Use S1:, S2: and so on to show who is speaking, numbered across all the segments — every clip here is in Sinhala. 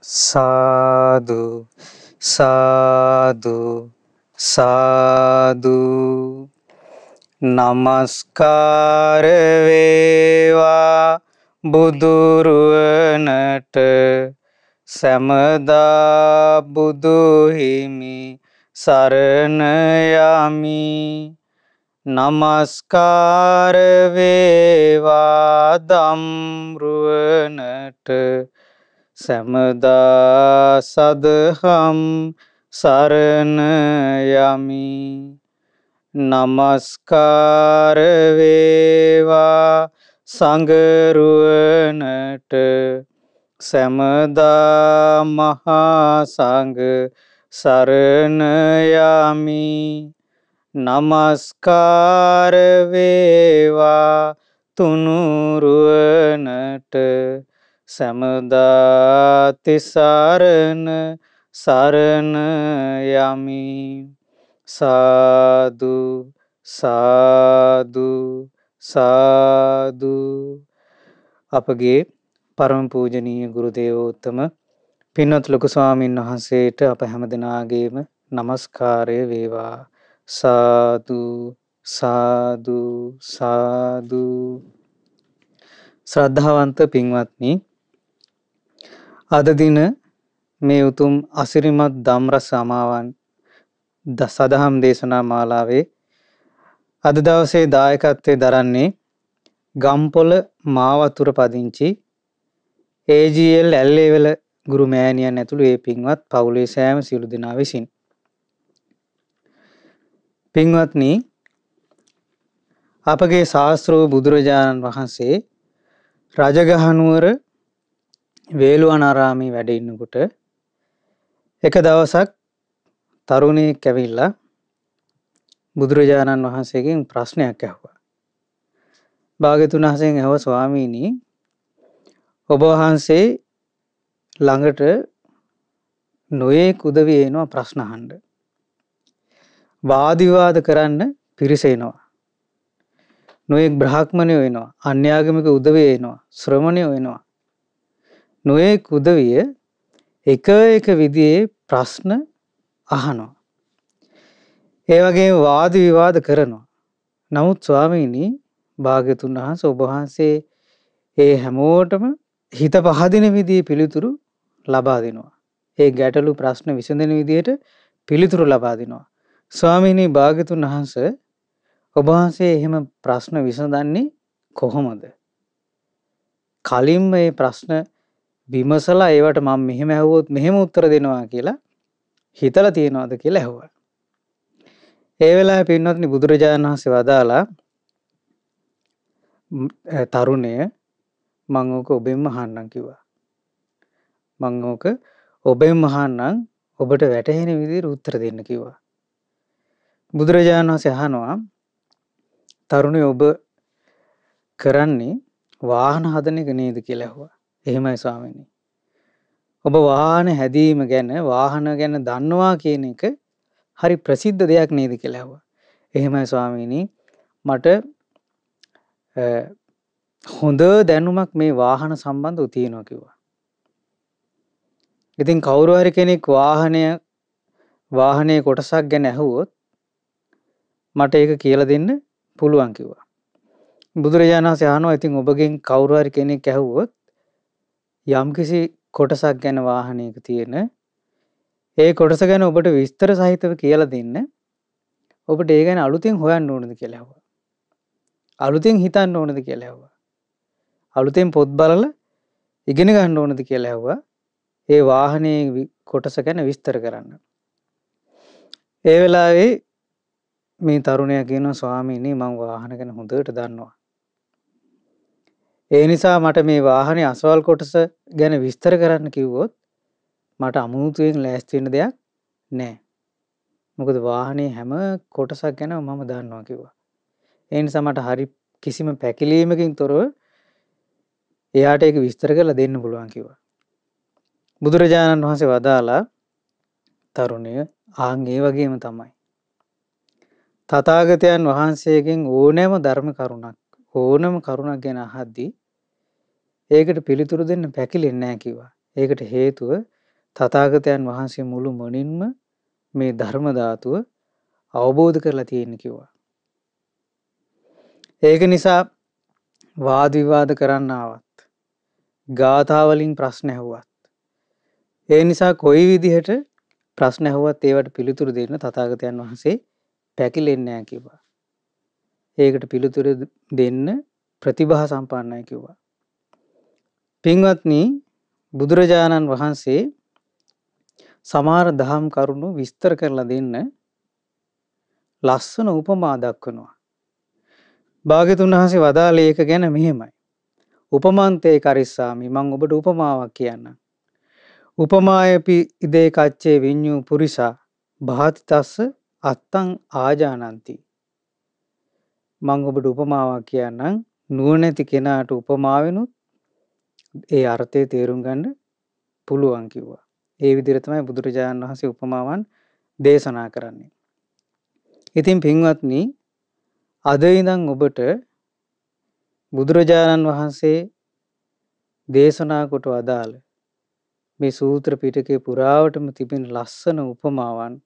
S1: සාදු සාදු සාදු නමස්කාර වේවා බුදුරුවනට සැමදා බුදු හිමි සරණ යමි නමස්කාර වේවා ධම්රුවනට සැමදා සදහම් සරණ යමි නමස්කාර වේවා සංඝරුවනට සැමදා මහා සංඝ සරණ යමි නමස්කාර වේවා තුනුරුවනට සැමදා තිසරණ සරණ යමි සාදු සාදු සාදු අපගේ පරම පූජනීය ගුරු දේවෝත්තම පින්වත් ලොකු ස්වාමීන් වහන්සේට අප හැමදෙනාගේම নমස්කාරය වේවා සාදු සාදු සාදු ශ්‍රද්ධාවන්ත පින්වත්නි අද දින මේ උතුම් අසිරිමත් ධම්රස සමාවන් සදහම් දේශනා මාලාවේ අද දවසේ දායකත්වයේ දරන්නේ ගම්පොළ මාවතුර පදිංචි AGL ඇල්ලේවල ගුරු මෑණියන් ඇතුළු ඒ පින්වත් පවුලේ සෑම සියලු දෙනා විසින් පින්වත්නි අපගේ ශාස්ත්‍රෝ බුදුරජාණන් වහන්සේ රජගහනුවර වේළුවනාරාමේ වැඩ ඉන්නකොට එක දවසක් තරුණයෙක් ඇවිල්ලා බුදුරජාණන් වහන්සේගෙන් ප්‍රශ්නයක් ඇහුවා. භාග්‍යවතුන් වහන්සේගෙන් ඇහුවා ස්වාමීනි ඔබ වහන්සේ ළඟට නොයෙක් උදවිය එනවා ප්‍රශ්න අහන්න. වාද විවාද කරන්න පිරිස එනවා. නොයෙක් බ්‍රාහ්මණයෝ එනවා. අන්‍යාගමික උදවිය එනවා. ශ්‍රමණයෝ එනවා. නොයෙක් උදවිය එක එක විදිහේ ප්‍රශ්න අහනවා. ඒ වගේම වාද විවාද කරනවා. නමුත් ස්වාමීනි භාග්‍යවතුන් වහන්සේ ඔබ වහන්සේ ඒ හැමෝටම හිත පහදින විදිහේ පිළිතුරු ලබා දෙනවා. ඒ ගැටලු ප්‍රශ්න විසඳන විදිහට පිළිතුරු ලබා දෙනවා. ස්වාමීනි භාග්‍යවතුන් වහන්සේ ඔබ වහන්සේ එහෙම ප්‍රශ්න විසඳන්නේ කොහොමද? කලින්ම මේ ප්‍රශ්න විමසලා ඒවට මම මෙහෙම ඇහුවොත් මෙහෙම උත්තර දෙනවා කියලා හිතලා තියනවාද කියලා ඇහුවා. ඒ වෙලාවේ පින්වත්නි බුදුරජාණන් වහන්සේ වදාලා තරුණය මම ඕක ඔබෙන්ම අහන්නම් කිව්වා. මම ඕක ඔබෙන්ම අහන්නම් ඔබට වැටහෙන විදිහට උත්තර දෙන්න කිව්වා. බුදුරජාණන් වහන්සේ අහනවා තරුණය ඔබ කරන්නේ වාහන හදන එක නේද කියලා ඇහුවා. එහෙමයි ස්වාමීනි. ඔබ වාහන හැදීම ගැන වාහන ගැන දන්නවා කියන එක හරි ප්‍රසිද්ධ දෙයක් නේද කියලා ඇහුවා. එහෙමයි ස්වාමීනි. මට හොඳ දැනුමක් මේ වාහන සම්බන්ධව තියෙනවා කිව්වා. ඉතින් කවුරු හරි කෙනෙක් වාහනයේ කොටසක් ගැන ඇහුවොත් මට ඒක කියලා දෙන්න පුළුවන් කිව්වා. බුදුරජාණන් වහන්සේ අහනවා ඉතින් ඔබගෙන් කවුරු හරි කෙනෙක් ඇහුවොත් යම්කිසි කොටසක් ගැන වාහනයක තියෙන ඒ කොටස ගැන ඔබට විස්තර සහිතව කියලා දෙන්න ඔබට ඒ ගැන අලුතෙන් හොයන්න ඕනද කියලා ඇහුවා. අලුතෙන් හිතන්න ඕනද කියලා ඇහුවා. අලුතෙන් පොත් බලලා ඉගෙන ගන්න ඕනද කියලා ඇහුවා. ඒ වාහනේ කොටස ගැන විස්තර කරන්න. ඒ වෙලාවේ මේ තරුණයා කියනවා ස්වාමීනි මම වාහන ගැන හොඳට දන්නවා. ඒ නිසා මට මේ වාහනේ අසවල් කොටස ගැන විස්තර කරන්න කිව්වොත් මට අමුතුවෙන් ලෑස්ති වෙන්න දෙයක් නැහැ. මොකද වාහනේ හැම කොටසක් ගැන මම දන්නවා කිව්වා. ඒ නිසා මට හරි කිසිම පැකිලීමකින් තොරව එයාට ඒක විස්තර කරලා දෙන්න පුළුවන් කිව්වා. බුදුරජාණන් වහන්සේ වදාලා තරුණය ආන් ඒ වගේම තමයි. තථාගතයන් වහන්සේගෙන් ඕනෑම ධර්ම කරුණක් ගැන අහද්දී ඒකට පිළිතුරු දෙන්න පැකිලෙන්නේ නැහැ කිව්වා. ඒකට හේතුව තථාගතයන් වහන්සේ මුළු මනින්ම මේ ධර්ම ධාතුව අවබෝධ කරලා තියෙන කිව්වා. ඒක නිසා වාද විවාද කරන්න ආවත් ගාථා වලින් ප්‍රශ්න ඇහුවත් ඒ නිසා කොයි විදිහට ප්‍රශ්න ඇහුවත් ඒවට පිළිතුරු දෙන්න තථාගතයන් වහන්සේ පැකිලෙන්නේ නැහැ කිව්වා. ඒකට පිළිතුරු දෙන්න ප්‍රතිභා සම්පන්නයි කිව්වා. පින්වත්නි, බුදුරජාණන් වහන්සේ සමහර දහම් කරුණු විස්තර කරලා දෙන්න ලස්සන උපමා දක්වනවා. භාග්‍යතුන් වහන්සේ වදාළේ ඒක ගැන මෙහෙමයි. උපමන්තේ කරිස්සාමි, මම ඔබට උපමාවක් කියන්නම්. උපමායපි ඉදේ කච්චේ විඤ්ඤු පුරිසා භාති තස්ස අත්තං ආජානಂತಿ. මම ඔබට උපමාවක් කියන්නම්. නුවණැති කෙනාට උපමාවෙනුත් ඒ අර්ථය තේරුම් ගන්න පුළුවන් කිව්වා. ඒ විදිහට තමයි බුදුරජාණන් වහන්සේ උපමාවන් දේශනා කරන්නේ. ඉතින් පින්වත්නි, අද ඉඳන් ඔබට බුදුරජාණන් වහන්සේ දේශනා කොට වදාළ මේ සූත්‍ර පිටකේ පුරාවටම තිබෙන ලස්සන උපමාවන්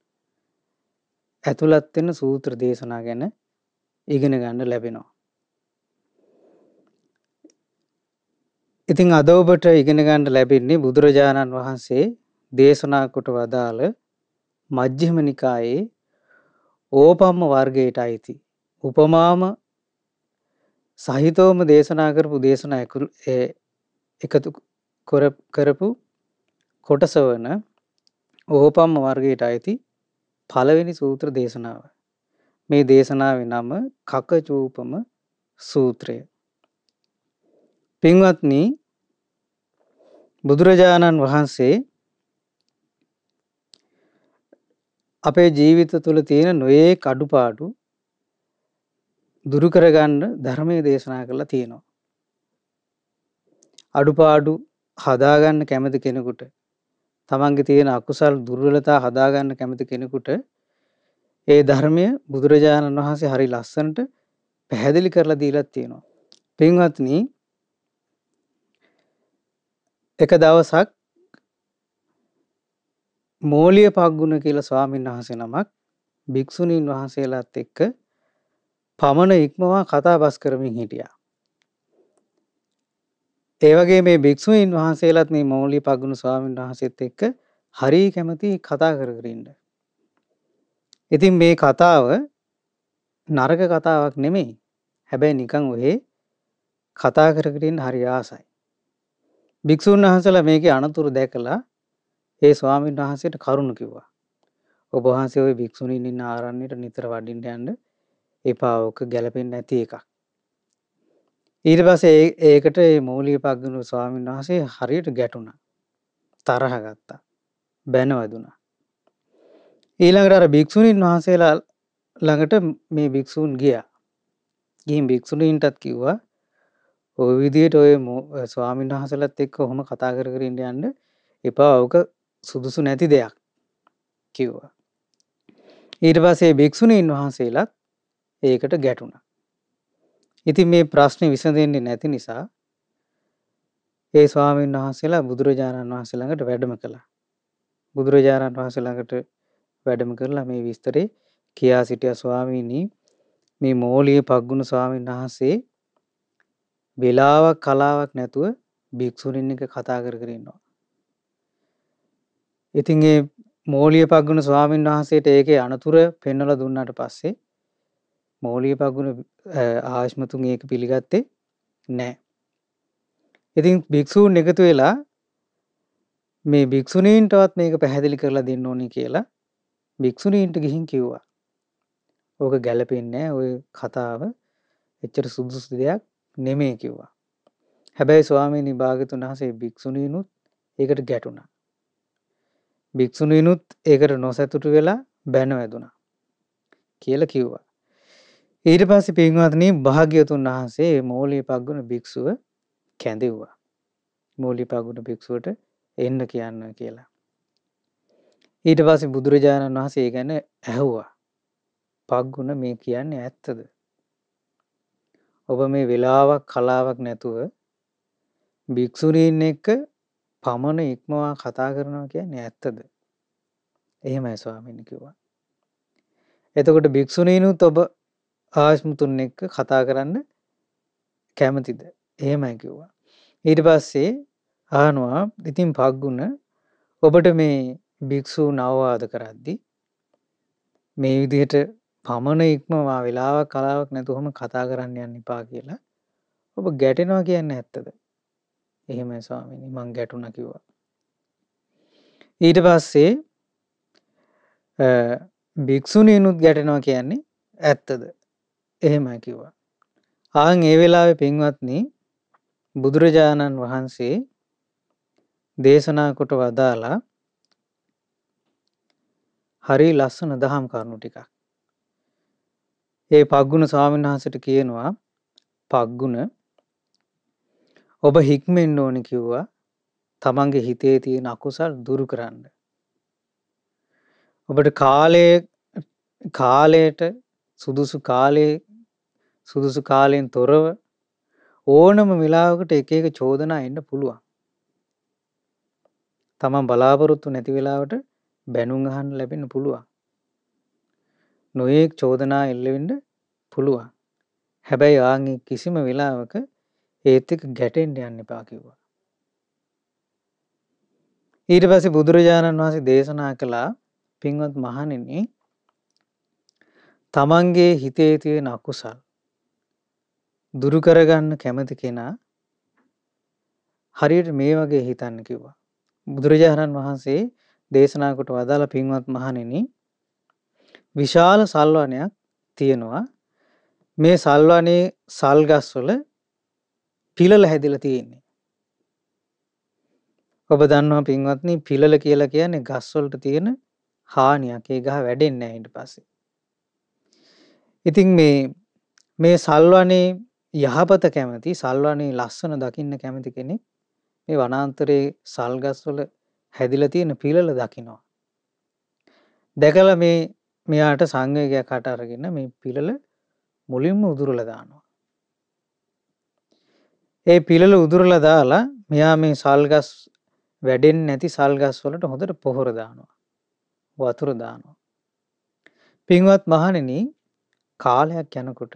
S1: ඇතුළත් වෙන සූත්‍ර දේශනා ගැන ඉගෙන ගන්න ලැබෙනවා. ඉතින් අද ඔබට ඉගෙන ගන්න ලැබෙන්නේ බුදුරජාණන් වහන්සේ දේශනා කොට වදාළ මජ්ක්‍ධිම නිකායේ ඕපම්ම වර්ගයට අයිති උපමාම සහිතවම දේශනා කරපු දේශනා එකතු කරපු කොටස වන ඕපම්ම වර්ගයට අයිති පළවෙනි සූත්‍ර දේශනාව. මේ දේශනාවේ නම කකචූපම සූත්‍රය. පින්වත්නි, බුදුරජාණන් වහන්සේ අපේ ජීවිත තුළ තියෙන නොයේක් අඩුපාඩු දුරු කරගන්න ධර්මයේ දේශනා කරලා තියෙනවා. අඩුපාඩු හදාගන්න කැමති කෙනෙකුට, තමන්ගේ තියෙන අකුසල් දුර්වලතා හදාගන්න කැමති කෙනෙකුට ඒ ධර්මය බුදුරජාණන් වහන්සේ හරි ලස්සනට පැහැදිලි කරලා දීලා තියෙනවා. පින්වත්නි, එක දවසක් මෝලිය පග්ගුණ කියලා ස්වාමීන් වහන්සේ නමක් භික්ෂුණීන් වහන්සේලාත් එක්ක පමණ ඉක්මවා කතා බස් කරමින් හිටියා. ඒ වගේ මේ භික්ෂුණීන් වහන්සේලාත් මේ මෝලිය පග්ගුණ ස්වාමීන් වහන්සේත් එක්ක හරි කැමති කතා කර ඉන්න. ඉතින් මේ කතාව නරක කතාවක් නෙමෙයි. හැබැයි නිකන් ඔහේ කතා කර ඉන්න හරි ආසයි. භික්ෂුන් වහන්සේලා මේකේ අනතුරු දැකලා ඒ ස්වාමීන් වහන්සේට කරුණ කිව්වා. ඔබ වහන්සේ ওই භික්ෂුණීන් ඉන්න ආරණ්‍යයට නිතර වඩින්න යන්න එපා. ඔක ගැලපෙන්නේ නැති එකක්. ඊට පස්සේ ඒකට මේ මූලික පග්ගුණු ස්වාමීන් වහන්සේ හරියට ගැටුණා. තරහ ගත්තා. බැනවදුනා. ඊළඟට අර භික්ෂුණීන් වහන්සේලා ළඟට මේ භික්ෂුන් ගියා. ගිහින් භික්ෂුණීන්ටත් කිව්වා ඔය විදිහට ඔය ස්වාමීන් වහන්සේලාත් එක්ක ඔහොම කතා කර ඉන්න යන්න එපා. ඔක සුදුසු නැති දෙයක් කිව්වා. ඊට පස්සේ භික්ෂුණීන් වහන්සේලාත් ඒකට ගැටුණා. ඉතින් මේ ප්‍රශ්නේ විසඳෙන්නේ නැති නිසා ඒ ස්වාමීන් වහන්සේලා බුදුරජාණන් වහන්සේ ළඟට වැඩම කළා. බුදුරජාණන් වහන්සේ ළඟට වැඩම කරලා මේ විස්තරේ කියා සිටියා. ස්වාමීනි, මේ මෝලිය පග්ගුණ ස්වාමීන් වහන්සේ වෙලාවක් කලාවක් නැතුව භික්ෂුණීන් එක්ක කතා කර ඉන්නවා. ඉතින් ඒ මෝලිය පග්ගුණ ස්වාමීන් වහන්සේට ඒකේ අනතුර පෙන්වලා දුන්නාට පස්සේ මෝලිය පග්ගුණ ආශ්මතුන් ඒක පිළිගත්තේ නැහැ. ඉතින් භික්ෂූන් එකතු වෙලා මේ භික්ෂුණීන්ටවත් මේක පැහැදිලි කරලා දෙන්න ඕනේ කියලා භික්ෂුණීන්ට ගිහින් කිව්වා. ඕක ගැලපෙන්නේ නැහැ. ওই කතාව එච්චර සුදුසු දෙයක් නෙමෙයි කිව්වා. හැබැයි ස්වාමීනි, භාග්‍යතුන් වහන්සේ භික්ෂුණීනුත් ඒකට ගැටුණා. භික්ෂුණීනුත් ඒකට නොසතුටු වෙලා බැනවැදුනා කියලා කිව්වා. ඊට පස්සේ පින්වත්නි, භාග්‍යතුන් වහන්සේ මෝලිය පග්ගුණ භික්ෂුව කැඳෙව්වා. මෝලිය පග්ගුණ භික්ෂුවට එන්න කියන්න කියලා. ඊට පස්සේ බුදුරජාණන් වහන්සේ ගැන ඇහුවා. පග්ගුණ, මේ කියන්නේ ඇත්තද? ඔබ මේ වෙලාවක් කලාවක් නැතුව භික්ෂුණීන් එක්ක පමණ ඉක්මවා කතා කරනවා කියන්නේ ඇත්තද? එහෙමයි ස්වාමීනි කිව්වා. එතකොට භික්ෂුණීනුත් ඔබ ආශ්මුතුන් එක්ක කතා කරන්න කැමතිද? එහෙමයි කිව්වා. ඊට පස්සේ අහනවා ඉතින් පග්ගුණ ඔබට මේ භික්ෂූන් අවවාද කරද්දී මේ විදිහට පමණ ඉක්මවා වෙලාවක් කලාවක් නැතුවම කතා කරන්න යන්න එපා කියලා ඔබ ගැටෙනවා කියන්නේ ඇත්තද? එහෙමයි ස්වාමීනි මං ගැටුණා කිව්වා. ඊට පස්සේ භික්ෂුණීනුත් ගැටෙනවා කියන්නේ ඇත්තද? එහෙමයි කිව්වා. ආන් ඒ වෙලාවේ පින්වත්නි බුදුරජාණන් වහන්සේ දේශනා කොට වදාලා හරි ලස්සන දහම් කරුණු ටිකක්. ඒ පග්ගුණ ස්වාමීන් වහන්සේට කියනවා පග්ගුණ ඔබ හික්මෙන්න ඕනි කිව්වා තමන්ගේ හිතේ තියෙන අකුසල් දුරු කරන්න. ඔබට කාලයට සුදුසු කාලයෙන් තොරව ඕනම වෙලාවකට එක එක චෝදනා එන්න පුළුවන්. තමන් බලාපොරොත්තු නැති වෙලාවට බැනුම් අහන්න ලැබෙන්න පුළුවන්. නොයෙක් චෝදනා එල්ල වෙන්න පුළුවන්. හැබැයි ආන්ගේ කිසිම වෙලාවක ඒත් එක්ක ගැටෙන්න යන්න එපා කිව්වා. ඊට පස්සේ බුදුරජාණන් වහන්සේ දේශනා කළා පින්වත් මහණෙනි තමන්ගේ හිතේ තියෙන අකුසල් දුරු කරගන්න කැමති කෙනා හරියට මේ වගේ හිතන්න කිව්වා. බුදුරජාණන් වහන්සේ දේශනා කොට වදාළ පින්වත් මහණෙනි විශාල සල්වනයක් තියෙනවා. මේ සල්වනේ සල් ගස්වල පිලල හැදිලා තියෙන්නේ. ඔබ දන්නවා පින්වත්නි පිලල කියලා කියන්නේ ගස් වලට තියෙන හානියක්. ඒ ගහ වැඩෙන්නේ නැහැ ඊට පස්සේ. ඉතින් මේ සල්වනේ යහපත කැමති සල්වනේ ලස්සන දකින්න කැමති කෙනෙක් මේ වනාන්තරයේ සල් ගස් වල හැදිලා තියෙන පිලල දකිනවා. දැකලා මෙයාට සංවේගයක් හට අරගෙන මේ පිලල මුලින්ම උදුරලා දානවා. ඒ පිලල උදුරලා දාලා මෙයා මේ සල්ගස් වැඩෙන්නේ නැති සල්ගස් වලට හොඳට පොහොර දානවා. වතුර දානවා. පින්වත් මහණෙනි කාලයක් යනකොට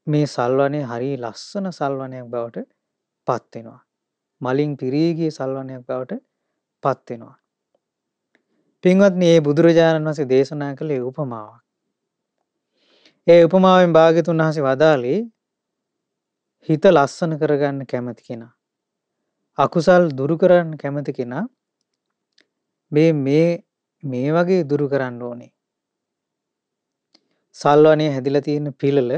S1: මේ සල්වනේ හරි ලස්සන සල්වනයක් බවට පත් වෙනවා. මලින් පිරී ගිය සල්වනයක් බවට පත් වෙනවා. පින්වත්නි මේ බුදුරජාණන් වහන්සේ දේශනා කළේ උපමාවක්. ඒ උපමාවෙන් භාග්‍යතුන් වහන්සේ වදාළේ හිත ලස්සන කරගන්න කැමති කෙනා අකුසල් දුරු කරන්න කැමති කෙනා මේ වගේ දුරු කරන්න ඕනේ. සල්වනේ හැදිලා තියෙන පිලල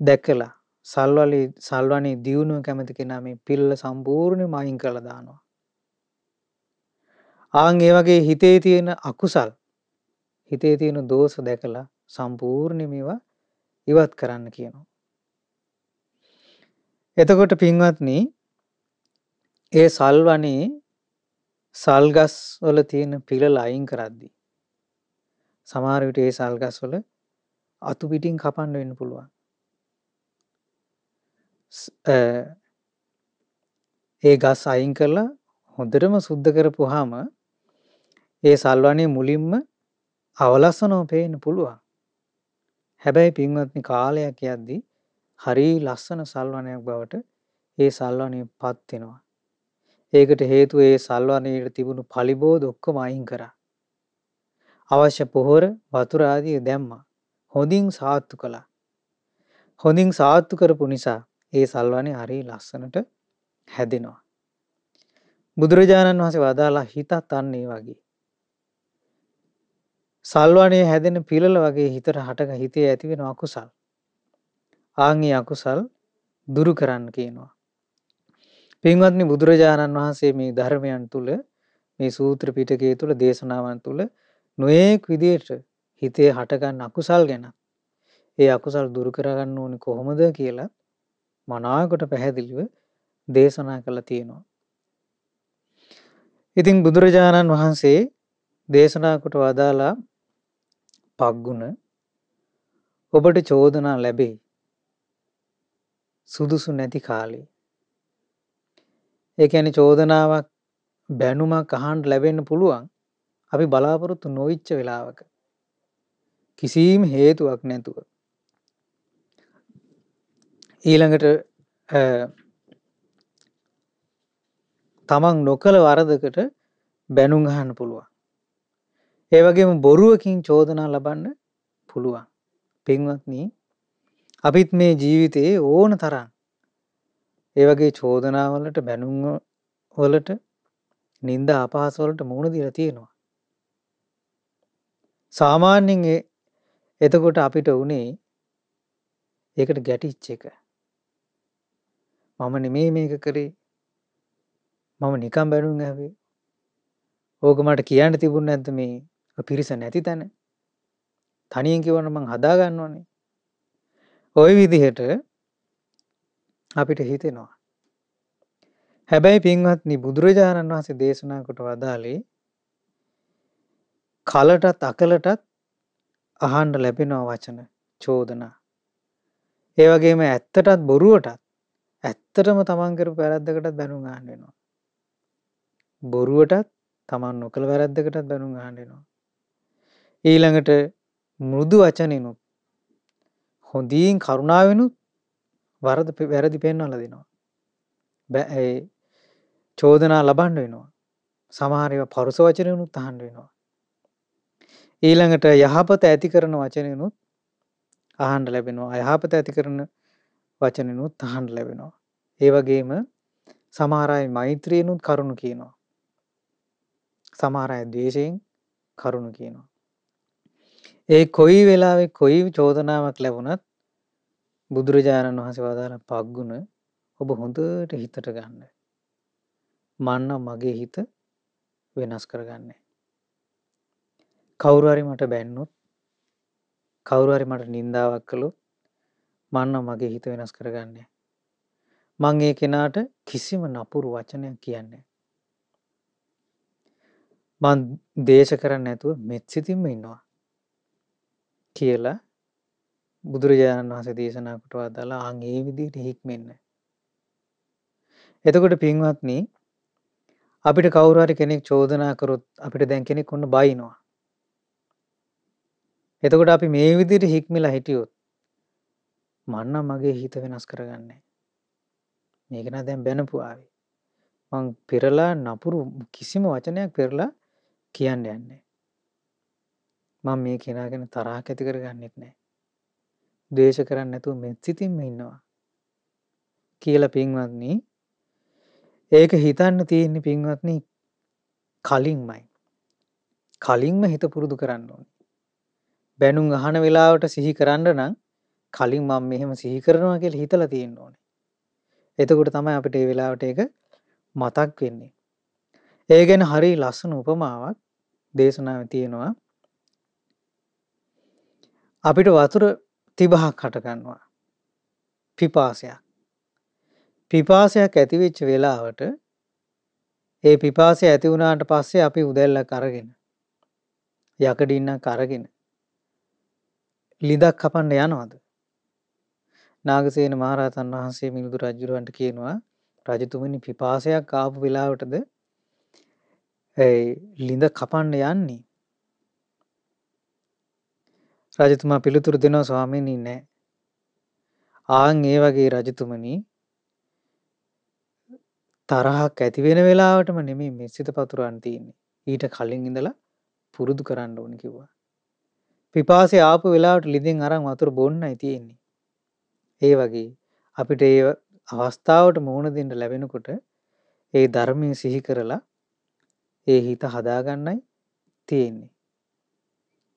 S1: දැකලා සල්වනේ දියුණුව කැමති කෙනා මේ පිලල සම්පූර්ණයෙන්ම අයින් කරලා දානවා. ආන් ඒ වගේ හිතේ තියෙන අකුසල් හිතේ තියෙන දෝෂ දැකලා සම්පූර්ණයෙන් මේවා ඉවත් කරන්න කියනවා. එතකොට පින්වත්නි ඒ සල්වනේ සල්ගස් වල තියෙන පිලල අයින් කරද්දී සමහර විට ඒ සල්ගස් වල අතු පිටින් කපන්න වෙන්න පුළුවන්. ඒ ගස් අයින් කරලා හොඳටම සුද්ධ කරපුවාම ඒ සල්වනේ මුලින්ම අවලස්සනව පේන්න පුළුවන්. හැබැයි පින්වත්නි කාලයක් යද්දී හරි ලස්සන සල්වනයක් බවට ඒ සල්වනේ පත් වෙනවා. ඒකට හේතුව ඒ සල්වනයේ තිබුණු පලිබෝධ ඔක්කොම අයින් කරා. අවශ්‍ය පොහොර වතුර ආදිය දැම්මා. හොඳින් සාත්තු කළා. හොඳින් සාත්තු කරපු නිසා ඒ සල්වනේ හරි ලස්සනට හැදෙනවා. බුදුරජාණන් වහන්සේ වදාලා හිතත් අන්න ඒ වගේ. සල්වනේ හැදෙන පිලල වගේ හිතට හටක හිතේ ඇති වෙන අකුසල්. ආන්ගේ අකුසල් දුරු කරන්න කියනවා. පින්වත්නි බුදුරජාණන් වහන්සේ මේ ධර්මයන් තුල මේ සූත්‍ර පිටකයේ තුල දේශනාවන් තුල නොඑක් විදියට හිතේ හටගන්න අකුසල් ගැන ඒ අකුසල් දුරු කරගන්න ඕනේ කොහොමද කියලා මනාවකට පැහැදිලිව දේශනා කළා තියෙනවා. ඉතින් බුදුරජාණන් වහන්සේ දේශනා කොට වදාලා පග්ගුණ ඔබට චෝදනා ලැබේ සුදුසු නැති කාලේ. ඒ කියන්නේ චෝදනාවක් බැනුමක් අහන්න ලැබෙන්න පුළුවන් අපි බලාපොරොත්තු නොවිච්ච වෙලාවක. කිසිම හේතුවක් නැතුව. ඊළඟට තමන් නොකළ වරදකට බැනුම් අහන්න පුළුවන්. ඒ වගේම බොරුවකින් චෝදනා ලබන්න පුළුවන්. පින්වත්නි, අපිත් මේ ජීවිතේ ඕන තරම් ඒ වගේ චෝදනාවලට බැනුම් වලට නිന്ദා අපහාස වලට මුහුණ දීලා තියෙනවා. සාමාන්‍යයෙන් එතකොට අපිට උනේ ඒකට ගැටිච්ච එක. මම නෙමෙයි මේක කරේ. මම නිකන් බැනුම් ඇහුවේ. ඕක මට කියන්න තිබුණ නැද්ද මේ පිරිස නැති තැන? තනියෙන් කිව්වනම් මං හදා ගන්නවනේ. ওই විදිහට අපිට හිතෙනවා. හැබැයි පින්වත්නි, බුදුරජාණන් වහන්සේ දේශනා කොට වදාළේ කලටත් අකලටත් අහන්න ලැබෙනවා වචන, චෝදනා. ඒ වගේම ඇත්තටත් බොරුවටත් ඇත්තටම තමන් කරපු වැරද්දකටත් බැනුම් අහන්න වෙනවා. බොරුවටත් තමන් නොකළ වැරද්දකටත් බැනුම් අහන්න වෙනවා. ඊළඟට මෘදු වචනිනුත් හොඳින් කරුණාවෙනුත් වැරදි පෙන්වලා දෙනවා. ඒ චෝදනා ලබන්න වෙනවා. සමහර ඒවා පරුස වචනෙනුත් අහන්න වෙනවා. ඊළඟට යහපත ඇති කරන වචනෙනුත් අහන්න ලැබෙනවා. අයහපත ඇති කරන වචනෙනුත් අහන්න ලැබෙනවා. ඒ වගේම සමහර අය මෛත්‍රියනුත් කරුණු කියනවා. සමහර අය ද්වේෂයෙන් කරුණු කියනවා. ඒ කොයි වෙලාවෙ කොයි චෝදනාවක් ලැබුණත් බුදුරජාණන් වහන්සේ වදාළ පග්ගුණ ඔබ හොඳට හිතට ගන්න. මන්නම් මගේ හිත වෙනස් කරගන්නේ. කවුරු හරි මට බැන්නොත්, කවුරු හරි මට නින්දාවක් කළොත් මන්නම් මගේ හිත වෙනස් කරගන්නේ. මං ඒ කෙනාට කිසිම නපුරු වචනයක් කියන්නේ. මං දේශ කරන්නේ නැතුව මෙත් සිතින්ම ඉන්නවා කියලා බුදුරජාණන් වහන්සේ දේශනා කොට වදාලා ආන් ඒ විදිහට හික්මෙන්න. එතකොට පින්වත්නි, අපිට කවුරු හරි කෙනෙක් චෝදනා කරොත් අපිට දැන් කෙනෙක් ඔන්න බයිනවා. එතකොට අපි මේ විදිහට හික්මිලා හිටියොත් මන්නම් මගේ හිත වෙනස් කරගන්නේ. මේක නා දැන් බැනපු ආවේ. මං පෙරලා නපුරු කිසිම වචනයක් පෙරලා කියන්න යන්නේ. මම මේ කෙනා ගැන තරහක් ඇති කරගන්නෙත් නැහැ. ද්වේෂ කරන්නේ නැතුව මෙත් සිතින්ම ඉන්නවා කියලා පින්වත්නි, ඒක හිතන්න තියෙන්නේ පින්වත්නි කලින්මයි. කලින්ම හිත පුරුදු කරන්න ඕනේ. බැනුම් අහන වෙලාවට සිහි කරන්න නම් කලින් මම මෙහෙම සිහි කරනවා කියලා හිතලා තියෙන්න ඕනේ. එතකොට තමයි අපිට මේ වෙලාවට ඒක මතක් වෙන්නේ. ඒ ගැන හරි ලස්සන උපමාවක් දේශනාවේ තියෙනවා. අපිට වතුර තිබහක් හට ගන්නවා. පිපාසයක්. පිපාසයක් ඇති වෙච්ච වෙලාවට ඒ පිපාසය ඇති වුණාට පස්සේ අපි උදැල්ලක් අරගෙන යකඩින්නක් අරගෙන ලිඳක් කපන්න යනවද? නාගසේන මහරහතන් වහන්සේ මිලිඳු රජුරවන්ට කියනවා, රජතුමනි පිපාසයක් ආපු වෙලාවටද ඒ ලිඳ කපන්න යන්නේ? රජතුමා පිළිතුරු දෙනවා, ස්වාමීනි නෑ. ආන් ඒ වගේ රජතුමනි, තරහක් ඇති වෙන වෙලාවටම නෙමෙයි මේ සිත පතුරවන්න තියෙන්නේ. ඊට කලින් ඉඳලා පුරුදු කරන්න ඕනේ කිව්වා. පිපාසය ආපු වෙලාවට ලිඳෙන් අරන් වතුර බොන්නයි තියෙන්නේ. ඒ වගේ අපිට ඒ අවස්ථාවට මුහුණ දෙන්න ලැබෙනකොට ඒ ධර්මයේ සිහි කරලා ඒ හිත හදාගන්නයි තියෙන්නේ.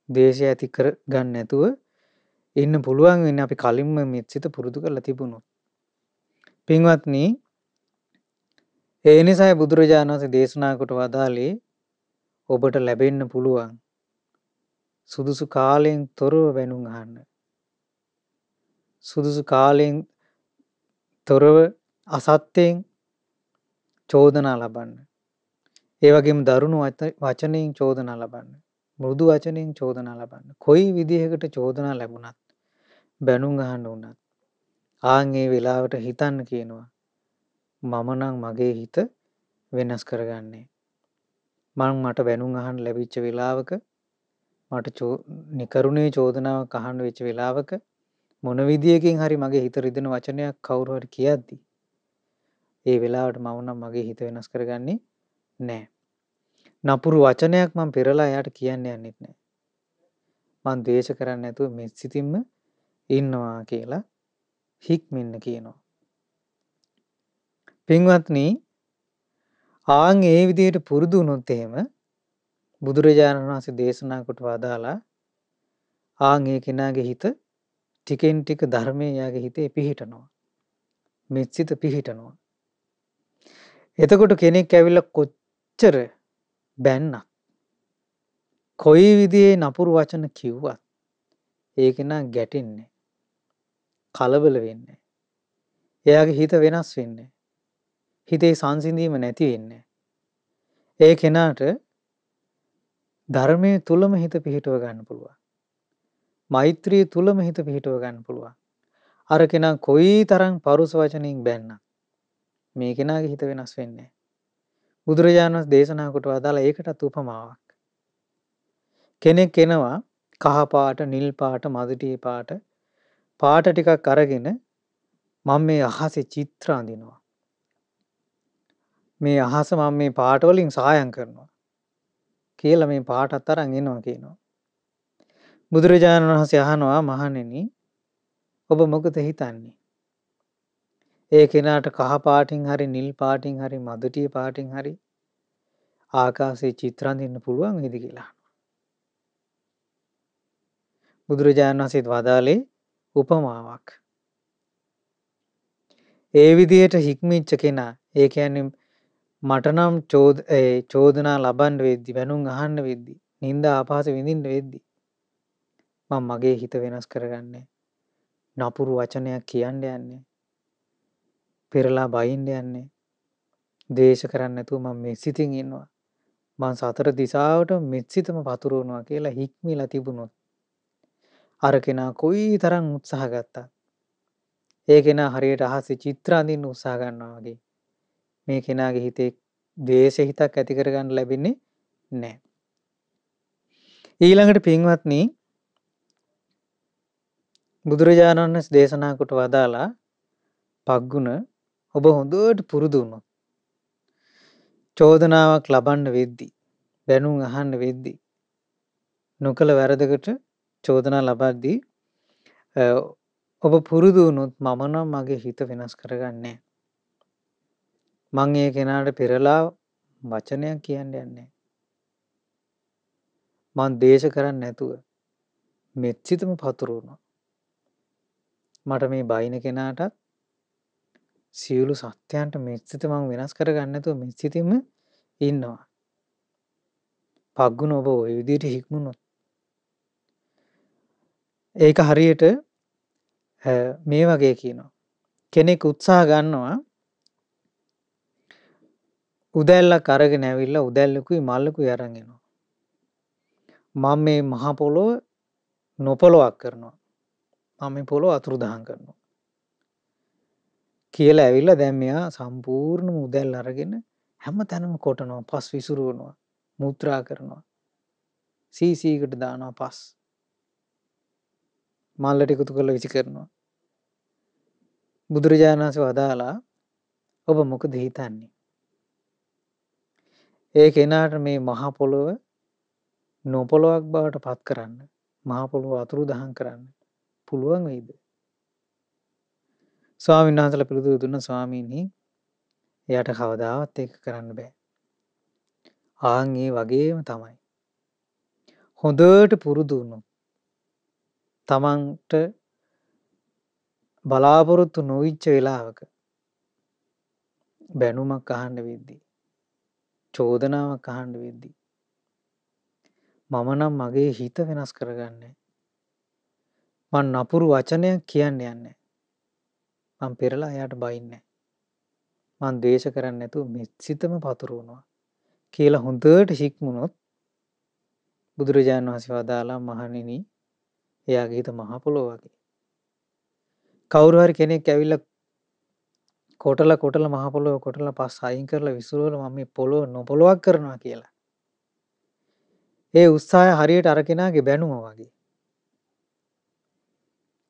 S1: ද්වේෂය ඇති කර ගන්න නැතුව ඉන්න පුළුවන් වෙන්නේ අපි කලින්ම මේ සිත පුරුදු කරලා තිබුණොත්. පින්වත්නි, ඒ නිසායි බුදුරජාණන් වහන්සේ දේශනා කොට වදාළේ ඔබට ලැබෙන්න පුළුවන් සුදුසු කාලයෙන් තොරව බැනුම් අහන්න. සුදුසු කාලයෙන් තොරව අසත්‍යයෙන් චෝදනා ලබන්න. ඒ වගේම දරුණු වචනයෙන් චෝදනා ලබන්න. මෘදු වචනයෙන් චෝදනා ලබන්න. කොයි විදිහකට චෝදනා ලැබුණත් බැනුම් අහන්න වුණත් ආන් ඒ වෙලාවට හිතන්න කියනවා, මම නම් මගේ හිත වෙනස් කරගන්නේ. මට බැනුම් අහන්න ලැබිච්ච වෙලාවක මට නිකරුණේ චෝදනාවක් අහන්න වෙච්ච වෙලාවක මොන විදියකින් හරි මගේ හිත රිදෙන වචනයක් කවුරු හරි කියද්දි ඒ වෙලාවට මම නම් මගේ හිත වෙනස් කරගන්නේ නැහැ. නපුරු වචනයක් මම පෙරලා එයාට කියන්න යන්නෙත් නැහැ. මං ද්වේෂ කරන්නේ නැතුව මෙත් සිතින්ම ඉන්නවා කියලා හික්මෙන්න කියනවා. පින්වත්නි, ආන් ඒ විදිහට පුරුදු වුණොත් එහෙම බුදුරජාණන් වහන්සේ දේශනා කොට වදාලා ආන් ඒ කෙනාගේ හිත ටිකෙන් ටික ධර්මයේ යාගේ හිතේ පිහිටනවා. මෙත් සිත පිහිටනවා. එතකොට කෙනෙක් ඇවිල්ලා කොච්චර බැන්නත් කොයි විදිහේ නපුරු වචන කිව්වත් ඒ කෙනා ගැටෙන්නේ කලබල වෙන්නේ. එයාගේ හිත වෙනස් වෙන්නේ. හිතේ සංසිඳීම නැති වෙන්නේ. ඒ කෙනාට ධර්මයේ තුලම හිත පිහිටව ගන්න පුළුවන්. මෛත්‍රිය තුලම හිත පිහිටව ගන්න පුළුවන්. අර කෙනා කොයි තරම් පරුස වචනින් බැන්නත් මේ කෙනාගේ හිත වෙනස් වෙන්නේ. බුදුරජාණන් වහන්සේ දේශනා කොට වදාලා ඒකටත් උපමාවක්. කෙනෙක් එනවා කහ පාට, නිල් පාට, මදුටිය පාට පාට ටිකක් අරගෙන මම මේ අහසේ චිත්‍ර අඳිනවා. මේ අහස මම මේ පාට වලින් සායම් කරනවා කියලා මේ පාටත් අරන් එනවා කියනවා. බුදුරජාණන් වහන්සේ අහනවා මහණෙනි ඔබ මොකද හිතන්නේ? ඒ කෙනාට කහ පාටින් හරි නිල් පාටින් හරි මදුටිය පාටින් හරි ආකාශයේ චිත්‍ර අඳින්න පුළුවන් වේද කියලා. බුදුරජාණන් වහන්සේ වදාළේ උපමාවක්. ඒ විදිහට හික්මිච්ච කෙනා, ඒ කියන්නේ මට නම් චෝදනා ලබන්න වෙද්දි, බැනුම් අහන්න වෙද්දි, නිന്ദා අපහාස විඳින්න වෙද්දි මම මගේ හිත වෙනස් කරගන්නේ. නපුරු වචනයක් කියන්න යන්නේ. පෙරලා බයින්න යන්නේ. ද්වේෂ කරන්නේ නැතුව මම මෙත් සිතින් ඉන්නවා. මං සතර දිසාවට මෙත් සිතම පතුරවනවා කියලා හික්මිලා තිබුණොත් අර කෙනා කොයි තරම් උත්සාහ ගත්තත් ඒ කෙනා හරියට අහසේ චිත්‍ර අඳින්න උත්සාහ ගන්නවා වගේ මේ කෙනාගේ හිතේ ද්වේෂ හිතක් ඇති කරගන්න ලැබෙන්නේ නැහැ. ඊළඟට පින්වත්නි, බුදුරජාණන් වහන්සේ දේශනා කොට වදාලා පග්ගුණ ඔබ හොඳට පුරුදු වුණොත් චෝදනාවක් ලබන්න වෙද්දි, බැනුම් අහන්න වෙද්දි, නොකල වැරදකට චෝදනා ලබද්දී ඔබ පුරුදු වුණොත් මම නම් මගේ හිත වෙනස් කරගන්නේ. මං ඒ කෙනාට පෙරලා වචනයක් කියන්න යන්නේ. මං ද්වේෂ කරන්නේ නැතුව මෙත් සිතම පතුරවනවා. මට මේ බයින කෙනාටත් සියලු සත්‍යයන්ට මෙත් සිත මං වෙනස් කරගන්න නැතුව මෙත් සිතින්ම ඉන්නවා. පග්ගුණ ඔබ ওই විදිහට හික්මුණොත් ඒක හරියට මේ වගේ කියනවා. කෙනෙක් උත්සාහ ගන්නවා උදැල්ලක් අරගෙන ඇවිල්ලා උදැල්ලකුයි මල්ලකුයි අරන් එනවා. මම මේ මහ පොළොව නොපොළොවක් කරනවා. මම මේ පොළොව අතුරුදහන් කරනවා. කියලා ඇවිල්ලා දැන් මෙයා සම්පූර්ණම උදැල්ල අරගෙන හැම තැනම කොටනවා, පස් විසිරුවනවා, මුත්‍රා කරනවා. සීසීකට දානවා පස්. මල්ලට එකතු කරලා විසි කරනවා. බුදුරජාණන් වහන්සේ වදාලා ඔබ මොකද හිතන්නේ? ඒ කෙනාට මේ මහ පොළොව නොපොළොවක් බවට පත් කරන්න, මහ පොළොව අතුරුදහන් කරන්න පුළුවන් වෙයිද? ස්වාමීන් වහන්සේලා පිළිතුරු දුන්න ස්වාමීනි එයාට කවදාවත් ඒක කරන්න බෑ. ආන් ඒ වගේම තමයි. හොඳට පුරුදු වුණොත් තමන්ට බලාපොරොත්තු නොවිච්ච වෙලාවක බැනුමක් අහන්න වෙද්දී, චෝදනාවක් අහන්න වෙද්දී මම නම් මගේ හිත වෙනස් කරගන්නේ. මං නපුරු වචනයක් කියන්න යන්නේ. මං පෙරලා එයාට බයින්නේ. මං ද්වේෂ කරන්නේ නැතුව මෙත් සිතම පතුරවනවා කියලා හොඳට හික්මුණොත් බුදුරජාණන් වහන්සේ වදාලා මහණෙනි එයාගේ හිත මහ පොළොව වගේ. කවුරු හරි කෙනෙක් ඇවිල්ලා කොටලා මහ පොළොව කොටලා පස් අයින් කරලා විසිරවලා මම මේ පොළොව නොපොළොවක් කරනවා කියලා. ඒ උත්සාහය හරියට අර කෙනාගේ බැනුම වගේ.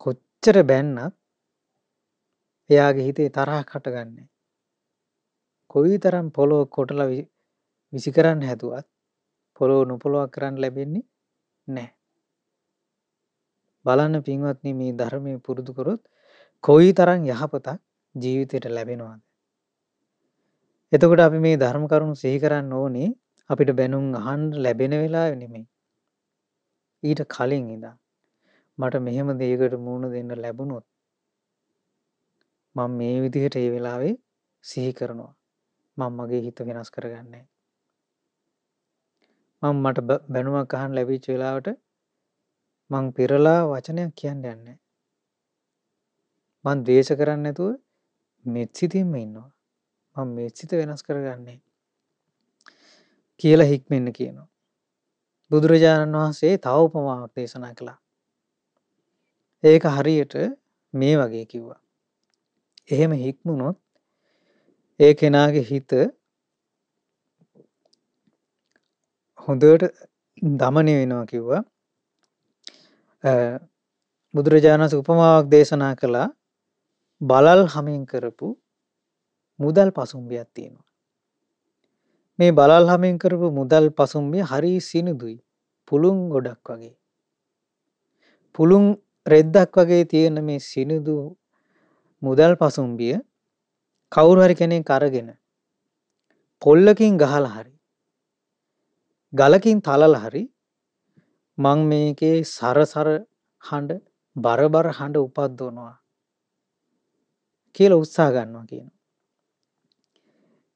S1: කොච්චර බැන්නත් එයාගේ හිතේ තරහක් හටගන්නේ. කොයිතරම් පොළොව කොටලා විසි කරන්න හැදුවත් පොළොව නොපොළොවක් කරන්න ලැබෙන්නේ නැහැ. බලන්න පින්වත්නි මේ ධර්මයේ පුරුදු කරොත් කොයිතරම් යහපතක් ජීවිතයට ලැබෙනවද? එතකොට අපි මේ ධර්ම කරුණු සිහි කරන්න ඕනේ අපිට බැනුම් අහන්න ලැබෙන වෙලාවෙ නෙමෙයි. ඊට කලින් ඉඳන් මට මෙහෙම දෙයකට මුහුණ දෙන්න ලැබුණොත් මම මේ විදිහට ඒ වෙලාවේ සිහි කරනවා. මම මගේ හිත වෙනස් කරගන්නේ මට බැනුමක් අහන්න ලැබිච්ච වෙලාවට මං පෙරලා වචනයක් කියන්න යන්නේ. මං ද්වේෂ කරන්නේ නැතුව මෙත් සිතින්ම ඉන්නවා. මම මෙත් සිත වෙනස් කරගන්නේ කියලා හික්මෙන්න කියනවා. බුදුරජාණන් වහන්සේ තව උපමාවක් දේශනා කළා. ඒක හරියට මේ වගේ කිව්වා. එහෙම හික්මුණොත් ඒ කෙනාගේ හිත හොඳට දමනය වෙනවා කිව්වා. බුදුරජාණන් වහන්සේ උපමාවක් දේශනා කළා. බලල් හමින් කරපු මුදල් පසුම්බියක් තියෙනවා. මේ බලල් හමින් කරපු මුදල් පසුම්බිය හරි සිනිඳුයි. පුළුන් ගොඩක් වගේ. පුළුන් රෙද්දක් වගේ තියෙන මේ සිනිඳු මුදල් පසුම්බිය කවුරු හරි කෙනෙක් අරගෙන පොල්ලකින් ගහලා හරි ගලකින් තලලා හරි මං මේකේ සරසර හඬ බරබර හඬ උපද්දවනවා කියලා උත්සාහ ගන්නවා කියනවා.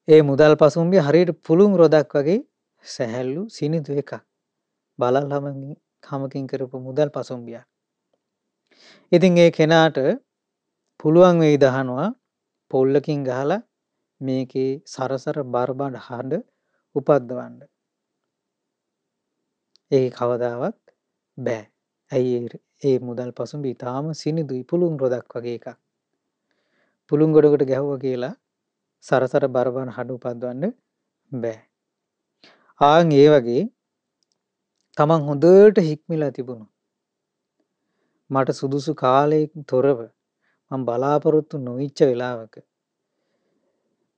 S1: ඒ මුදල් පසුම්බිය හරියට පුළුන් රොදක් වගේ සැහැල්ලු සිනිඳු එකක්. බලල් හමකින් කරපු මුදල් පසුම්බියක්. ඉතින් ඒ කෙනාට පුළුවන් වෙයි දහනවා පොල්ලකින් ගහලා මේකේ සරසර බරබර හඬ උපද්දවන්න. ඒක කවදාවත් බෑ. ඇයි ඒ මුදල් පසුම්බිය ඊටාම සිනිඳුයි පුළුන් රොදක් වගේ එකක්. පුළුන් ගොඩකට ගැහුවා කියලා සරසර බරබර හඬ උපද්දවන්න බෑ. ආන් ඒ වගේ තමන් හොඳට හික්මිලා තිබුණා. මට සුදුසු කාලයකින් තොරව මම බලාපොරොත්තු නොවිච්ච වෙලාවක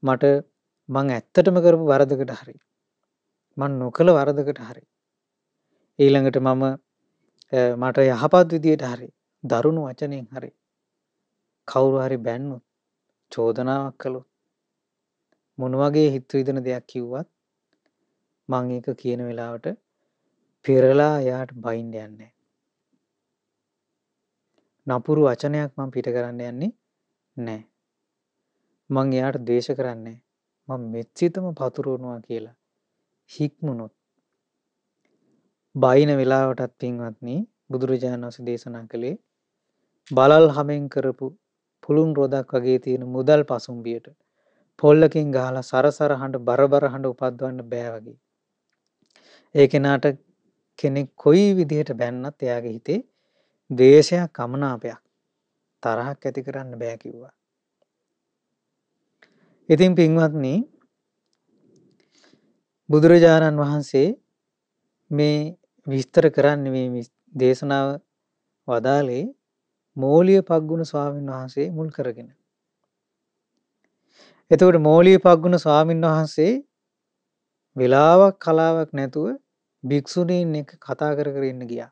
S1: මං ඇත්තටම කරපු වරදකට හරි මං නොකළ වරදකට හරි ඊළඟට මට යහපත් විදියට හරි දරුණු වචනෙන් හරි කවුරු හරි බැන්නොත් චෝදනාවක් කළොත් මොන වගේ හිත විදන දෙයක් කිව්වත් මං ඒක කියන වෙලාවට පෙරලා එයාට බයින්න යන්නේ නපුරු වචනයක් මං පිට කරන්න යන්නේ නැහැ. මං එයාට ද්වේෂ කරන්නේ මං මෙත්සිතම පතුරවනවා කියලා හික්මුණොත් බයින වෙලාවටත් පින්වත්නි බුදුරජාණන් වහන්සේ දේශනා කළේ බලල් හමෙන් කරපු පුළුන් රොදක් වගේ තියෙන මුදල් පසුම්බියට පොල්ලකින් ගහලා සරසර හඬ බරබර හඬ උපද්දවන්න බෑ වගේ. ඒ කෙනාට කෙනෙක් කොයි විදිහට බැන්නත් එයාගේ හිතේ ද්වේෂයක් අමනාපයක් තරහක් ඇති කරන්න බෑ කිව්වා. ඉතින් පින්වත්නි බුදුරජාණන් වහන්සේ මේ විස්තර කරන්නේ මේ දේශනාව වදාලේ මෝලිය පග්ගුණ ස්වාමීන් වහන්සේ මුල් කරගෙන. එතකොට මෝලිය පග්ගුණ ස්වාමීන් වහන්සේ වෙලාවක් කලාවක් නැතුව භික්ෂුණීන් එක්ක කතා කර ඉන්න ගියා.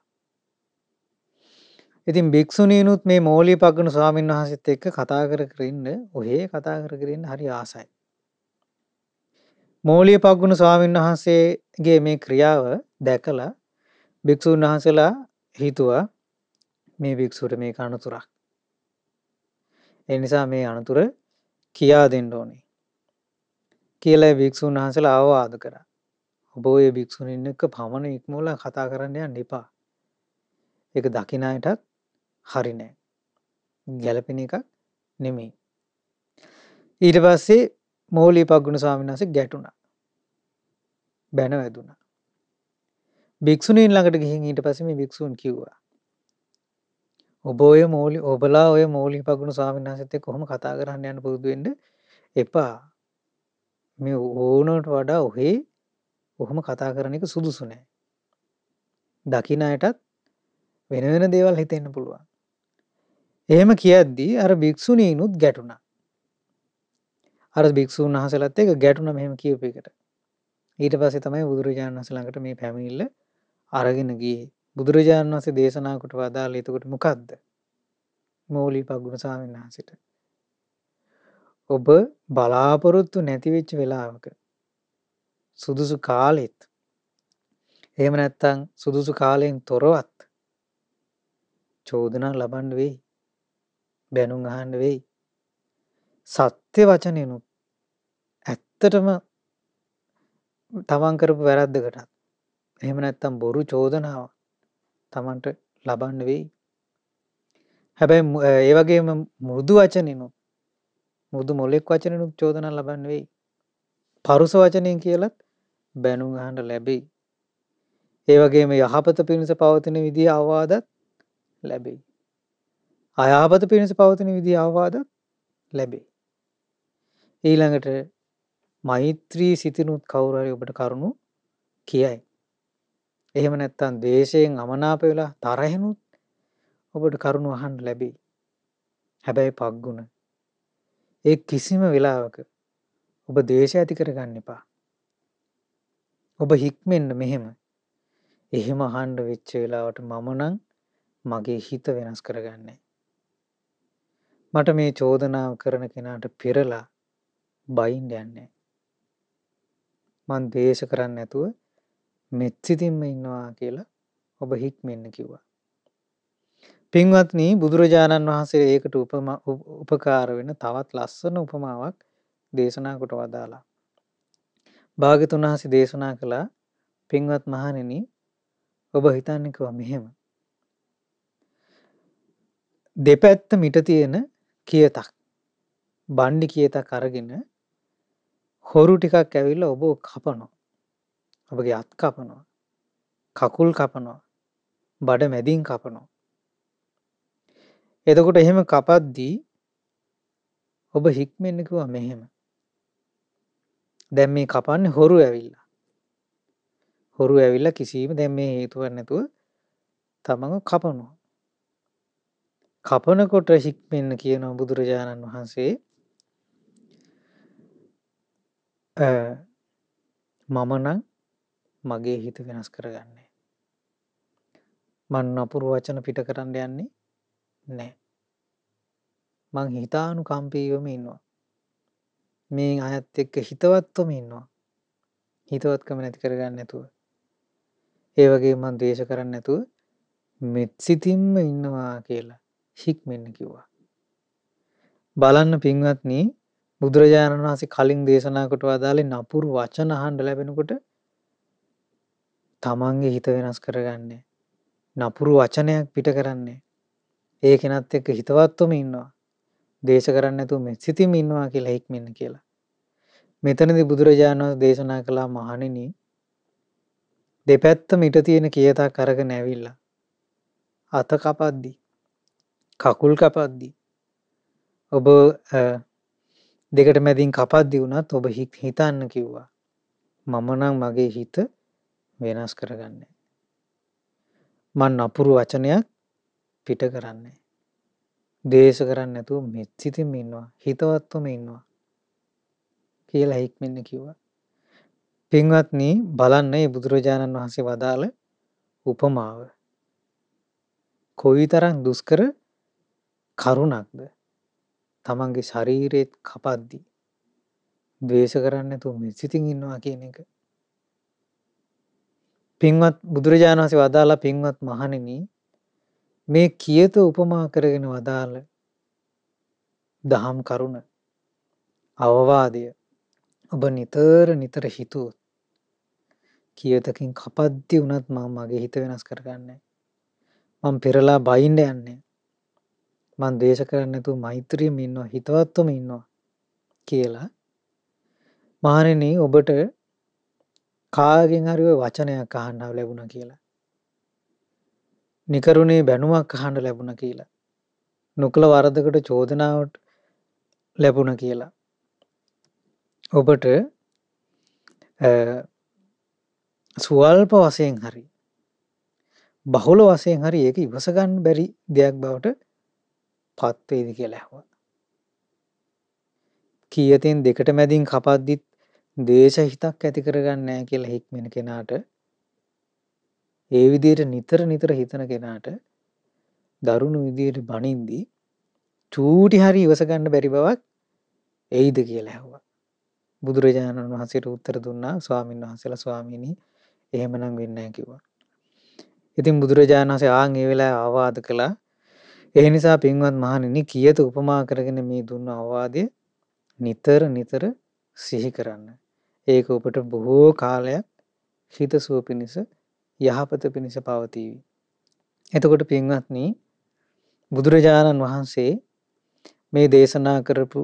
S1: ඉතින් භික්ෂුණීනුත් මේ මෝලිය පග්ගුණ ස්වාමීන් වහන්සේත් එක්ක කතා කර ඉන්න ඔහේ කතා කර ඉන්න හරි ආසයි. මෝලිය පග්ගුණ ස්වාමීන් වහන්සේගේ මේ ක්‍රියාව දැකලා භික්ෂුන් වහන්සේලා හිතුවා මේ භික්ෂුවට මේක අනතුරක්. ඒ නිසා මේ අනතුර කියා දෙන්න ඕනේ කියලා භික්ෂුන් වහන්සේලා අවවාද කරා. ඔබ ඔය භික්ෂුණීන් එක්ක පමණ ඉක්මවලා කතා කරන්න යන්න එපා. ඒක දකින්න අයටත් හරි නෑ. ගැළපෙන එකක් නෙමෙයි. ඊට පස්සේ මෝලිය පග්ගුණ ස්වාමීන් වහන්සේ ගැටුණා. බැන වැදුණා. භික්ෂුණීන් ළඟට ගිහින් ඊට පස්සේ මේ භික්ෂුන් කිව්වා ඔබලා ඔය මෝලිය පග්ගුණ ස්වාමීන් වහන්සේත් එක්ක කොහොම කතා කරන්න යන්න පුරුදු වෙන්න එපා. මේ ඕනට වඩා ඔහේ ඔහොම කතා කරන එක සුදුසු නෑ. දකින අයටත් වෙන වෙන දේවල් හිතෙන්න පුළුවන්. එහෙම කියද්දී අර භික්ෂුණීනුත් ගැටුණා. අර භික්ෂුන් වහන්සේලාත් එක්ක ගැටුණා මෙහෙම කියපු එකට. ඊට පස්සේ තමයි බුදුරජාණන් වහන්සේ ළඟට මේ පැමිණිල්ල අරගෙන ගියේ. බුදුරජාණන් වහන්සේ දේශනා කොට වදාළේ එතකොට මොකද්ද? මৌලිපග්ගුණ ස්වාමීන් වහන්සේට. ඔබ බලාපොරොත්තු නැති වෙච්ච වෙලාවක සුදුසු කාලෙත් එහෙම නැත්නම් සුදුසු කාලයෙන් තොරවත් චෝදනා ලබන්න වෙයි. බැනුම් අහන්න වෙයි. සත්‍ය වචනෙනුත් ඇත්තටම තමන් කරපු වැරද්දකටත් එහෙම නැත්නම් බොරු චෝදනාව තමන්ට ලබන්න වෙයි. හැබැයි ඒ වගේම මෘදු වචනෙනුත් මෘදු මොලෙක් වචනෙනුත් චෝදනා ලබන්න වෙයි. පරුස වචනෙන් කියලත් බැනුම් අහන්න ලැබෙයි. ඒ වගේම යහපත පිණිස පවතින විදිහ අවවාදත් ලැබෙයි. අයහපත පිණිස පවතින විදිහ අවවාදත් ලැබෙයි. ඊළඟට මෛත්‍රී සිතිනුත් කවුරු හරි ඔබට කරුණු කියයි. එහෙම නැත්නම් ද්වේෂයෙන් අමනාප වෙලා තරහිනුත් ඔබට කරුණු අහන්න ලැබෙයි. හැබැයි පග්ගුණ ඒ කිසිම වෙලාවක ඔබ ද්වේෂය ඇති කරගන්න එපා. ඔබ හික්මෙන්න මෙහෙම. එහෙම අහන්න වෙච්ච වෙලාවට මම නම් මගේ හිත වෙනස් කරගන්නේ. මට මේ චෝදනාව කරන කෙනාට පෙරලා බයින්න යන්නේ. මං ද්වේෂ කරන්නේ නැතුව මෙත් සිතින්ම ඉන්නවා කියලා ඔබ හික්මෙන්න කිව්වා. පින්වත්නි, බුදුරජාණන් වහන්සේ ඒකට උපකාර වෙන තවත් ලස්සන උපමාවක් දේශනා කොට වදාලා. භාග්‍යතුන් වහන්සේ දේශනා කළා, පින්වත් මහණෙනි, ඔබ හිතන්නේ කිව්වා මෙහෙම. දෙපැත්ත මිට තියෙන කියතක්, බණ්ඩි කියතක් අරගෙන හොරු ටිකක් ඇවිල්ලා ඔබ කපනවා. ඔබගේ අත් කපනවා, කකුල් කපනවා, බඩ මැදින් කපනවා. එතකොට එහෙම කපද්දී ඔබ හික්මෙන්න කිව්වා මෙහෙම. දැන් මේ කපන්නේ හොරු ඇවිල්ලා. හොරු ඇවිල්ලා කිසිම දැන් මේ හේතුවක් නැතුව තමන්ව කපනවා. කපනකොට හික්මෙන්න කියනවා බුදුරජාණන් වහන්සේ, මම නම් මගේ හිත වෙනස් කරගන්නේ. මං නපුරු වචන පිට කරන්න යන්නේ නැහැ. මං හිතානුකම්පීවම ඉන්නවා. මේ අයත් එක්ක හිතවත්වම ඉන්නවා. හිතවත්කම නැති කරගන්න නැතුව. ඒ වගේ මං ද්වේෂ කරන්නේ නැතුව මෙත් සිතින්ම ඉන්නවා කියලා හික්මෙන්න කිව්වා. බලන්න පින්වත්නි, බුදුරජාණන් වහන්සේ කලින් දේශනා කොට වදාළේ නපුරු වචන අහන්න ලැබෙනකොට තමන්ගේ හිත වෙනස් කරගන්නේ. නපුරු වචනයක් පිට කරන්නේ. ඒ කෙනත් එක්ක හිතවත්වම ඉන්නවා. දේශ කරන්නේ නැතුව මෙත් සිතින්ම ඉන්නවා කියලා හික්මෙන්න කියලා. මෙතනදී බුදුරජාණන් වහන්සේ දේශනා කළා, මහණෙනි, දෙපැත්ත මිට තියෙන කියතක් අරගෙන ඇවිල්ලා අත කපද්දි, කකුල් කපද්දි, ඔබ දෙකට මැදින් කපද්දි වුණත් ඔබ හිතන්න කිව්වා, මම නම් මගේ හිත වෙනස් කරගන්නේ. මං නපුරු වචනයක් පිට කරන්නේ. දේශ කරන්නේ නැතුව මෙත් සිතින්ම ඉන්නවා, හිතවත්වම ඉන්නවා කියලා හික්මෙන්න කිව්වා. පින්වත්නි, බලන්න මේ බුදුරජාණන් වහන්සේ වදාළ උපමාව කොයිතරම් දුෂ්කර කරුණක්ද. තමන්ගේ ශරීරෙත් කපද්දි ද්වේෂ කරන්නේ නැතුව මෙත් සිතින් ඉන්නවා කියන එක. පින්වත් බුදුරජාණන් වහන්සේ වදාලා, පින්වත් මහණෙනි, මේ කියත උපමා කරගෙන වදාළ දහම් කරුණ අවවාදය ඔබ නිතර නිතර හිතුවොත් කියතකින් කපද්දි වුණත් මම මගේ හිත වෙනස් කරගන්නේ. මම පෙරලා බයින්න යන්නේ. මං ද්වේෂ කරන්නේ නැතුව මෛත්‍රියෙම ඉන්නවා, හිතවත්වම ඉන්නවා කියලා. මහණෙනි, ඔබට කාගෙන් හරි ඔය වචනයක් අහන්න ලැබුණා කියලා, නිකරුණේ බැනුමක් අහන්න ලැබුණා කියලා, නොකල වරදකට චෝදනාවට ලැබුණා කියලා, ඔබට ස්වල්ප වශයෙන් හරි බහුල වශයෙන් හරි ඒක ඉවස ගන්න බැරි දෙයක් බවට පත් වේද කියලා ඇහුවා. කීයතෙන් දෙකට මැදින් කපද්දිත් ද්වේෂ හිතක් ඇති කරගන්නේ නැහැ කියලා හික්මෙන කෙනාට, ඒ විදිහට නිතර නිතර හිතන කෙනාට දරුණු විදිහට බනින්දි චූටි හරි ඉවස ගන්න බැරි බවක් එයිද කියලා ඇහුවා. බුදුරජාණන් වහන්සේට උත්තර දුන්නා ස්වාමීන් වහන්සේලා, ස්වාමීනි එහෙමනම් වෙන්නේ නැහැ කිව්වා. ඉතින් බුදුරජාණන් වහන්සේ ආන් ඒ වෙලාවේ අවවාද කළා. ඒ නිසා පින්වත් මහණෙනි, කීයත උපමා කරගෙන මේ දුන්න අවවාදය නිතර නිතර සිහි කරන්න. ඒක ඔබට බොහෝ කාලයක් හිතසුව පිණිස, යහපත පිණිස පවතීවි. එතකොට පින්වත්නි, බුදුරජාණන් වහන්සේ මේ දේශනා කරපු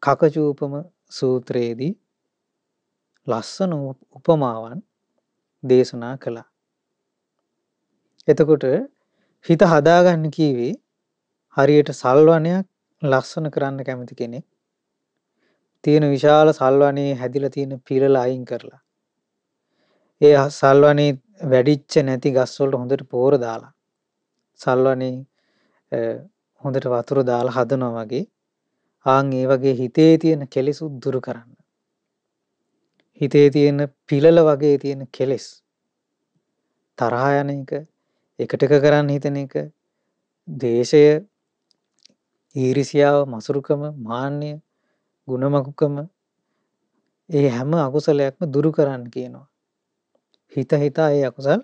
S1: කකචූපම සූත්‍රයේදී ලස්සන උපමාවන් දේශනා කළා. එතකොට හිත හදාගන්න කීවේ හරියට සල්වනයක් ලස්සන කරන්න කැමති කෙනෙක් තියෙන විශාල සල්වනේ හැදිලා තියෙන පිරල අයින් කරලා, ඒ සල්වනේ වැඩිච්ච නැති ගස් වලට හොඳට පෝර දාලා, සල්වනේ හොඳට වතුර දාලා හදනවා වගේ, ආන් ඒ වගේ හිතේ තියෙන කෙලෙසුත් දුරු කරන්න. හිතේ තියෙන පිළල වගේ තියෙන කෙලෙස්, තරහ යන එක, එකට එක කරන්න හිතන එක, දේශය, ඊරිසියාව, මසුරුකම, මාන්නය, ගුණමකුකම, ඒ හැම අකුසලයක්ම දුරු කරන්න කියනවා. හිත හිතා ඒ අකුසල්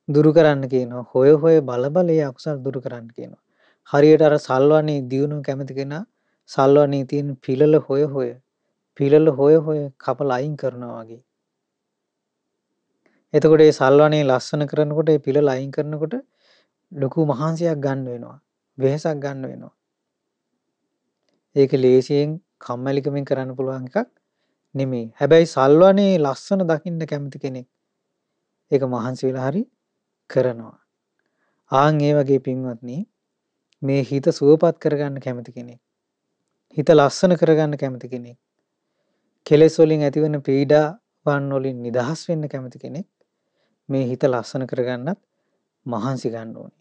S1: දුරු කරන්න කියනවා. හොය හොය බල බල ඒ අකුසල් දුරු කරන්න කියනවා. හරියට අර සල්වනේ දියුණුව කැමති කෙනා සල්වනේ තියෙන පිළල හොය හොය කපලා අයින් කරනවා වගේ. එතකොට ඒ සල්වනේ ලස්සන කරනකොට, ඒ පිළල අයින් කරනකොට ලොකු මහන්සියක් ගන්න වෙනවා. වෙහසක් ගන්න වෙනවා. ඒක ලේසියෙන් කම්මැලිකමින් කරන්න පුළුවන් එකක් නෙමෙයි. හැබැයි සල්වනේ ලස්සන දකින්න කැමති කෙනෙක් ඒක මහන්සි වෙලා හරි කරනවා. ආන් ඒ වගේ පින්වත්නි, මේ හිත සුවපත් කරගන්න කැමති කෙනෙක්, හිත ලස්සන කරගන්න කැමති කෙනෙක්, කෙලෙස් වලින් ඇතිවන පීඩාවන් වලින් නිදහස් වෙන්න කැමති කෙනෙක් මේ හිත ලස්සන කරගන්නත් මහන්සි ගන්න ඕනේ.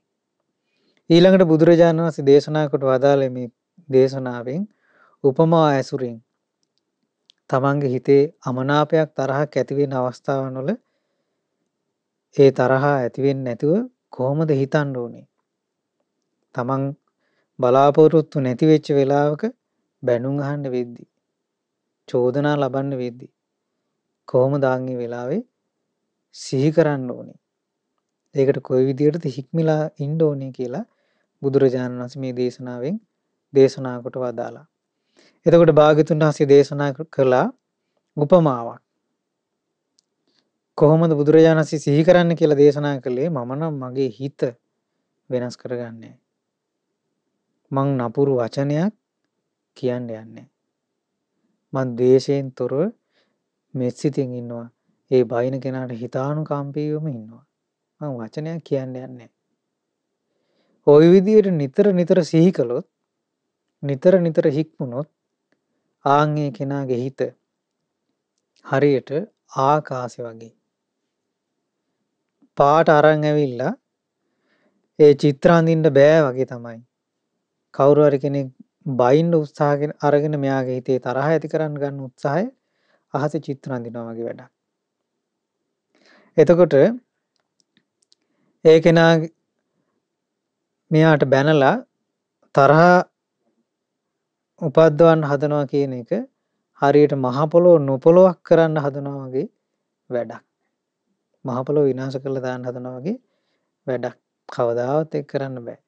S1: ඊළඟට බුදුරජාණන් වහන්සේ දේශනා කොට වදාළේ මේ දේශනාවෙන් උපමා ඇසුරින් තමන්ගේ හිතේ අමනාපයක්, තරහක් ඇති වෙන අවස්ථාවන් වල ඒ තරහ ඇති වෙන්නේ නැතුව කොහොමද හිතන්න ඕනේ? තමන් බලාපොරොත්තු නැති වෙච්ච වෙලාවක බැනුම් අහන්න වෙද්දි, චෝදනා ලබන්න වෙද්දි කොහොමද ආන්ගේ වෙලාවේ සිහි කරන්න ඕනේ? ඒකට කොයි විදිහටද හික්මිලා ඉන්න ඕනේ කියලා බුදුරජාණන් වහන්සේ මේ දේශනාවෙන් දේශනා කොට වදාලා. එතකොට භාග්‍යතුන් වහන්සේ දේශනා කළා උපමාවක්. කොහොමද බුදුරජාණන් වහන්සේ සිහි කරන්න කියලා දේශනා කළේ? මම නම් මගේ හිත වෙනස් කරගන්නේ. මං නපුරු වචනයක් කියන්න යන්නේ. මං ද්වේෂයෙන් තොරව මෙත්සිතින් ඉන්නවා. ඒ බයින කෙනාට හිතානුකම්පීවම ඉන්නවා. මං වචනයක් කියන්න යන්නේ. ওই විදිහට නිතර නිතර සිහි කළොත්, නිතර නිතර හික්මුණොත්, ආන්ගේ කෙනාගේ හිත හරියට ආකාශය වගේ පාට අරන් ඇවිල්ලා ඒ චිත්‍ර අඳින්න බෑ වගේ තමයි. කවුරු හරි කෙනෙක් බයින්න උත්සාහ අරගෙන මෙයාගේ හිතේ තරහ ඇති කරන්න ගන්න උත්සාහය අහසේ චිත්‍ර අඳිනවා වගේ වැඩක්. එතකොට ඒ කෙනා මෙයාට බැනලා තරහ උපද්දවන්න හදනවා කියන එක හරියට මහ පොළොව නොපොළොවක් කරන්න හදනවා වගේ වැඩක්. මහ පොළොව විනාශ කරලා දාන්න හදනවා වගේ වැඩක්. කවදාවත් ඒක කරන්න බෑ.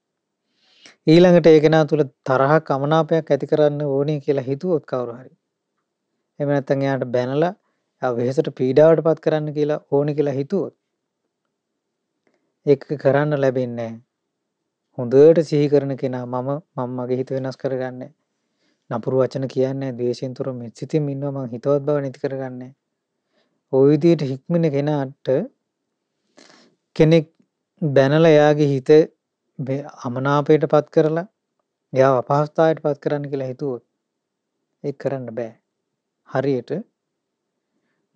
S1: ඊළඟට ඒ කෙනා තුල තරහක්, අමනාපයක් ඇති කරන්න ඕනේ කියලා හිතුවොත් කවුරු හරි, එහෙම නැත්නම් එයාට බැනලා වෙහෙසට පීඩාවට පත් කරන්න කියලා ඕනේ කියලා හිතුවොත් ඒක කරන්න ලැබෙන්නේ නැහැ. හොඳට සිහි කරන කෙනා මම මගේ හිත වෙනස් කරගන්නේ, නපුරු වචන කියන්නේ, ද්වේෂයෙන් තොර මෙත්සිතින් ඉන්නවා, මං හිතවත් බව නැති කරගන්නේ. ওই විදිහට හික්මින කෙනාට කෙනෙක් බැනලා එයාගේ හිත අමනාපයට පත් කරලා එයාව අපහසුතාවයට පත් කරන්න කියලා හිතුවොත් ඒක කරන්න බෑ. හරියට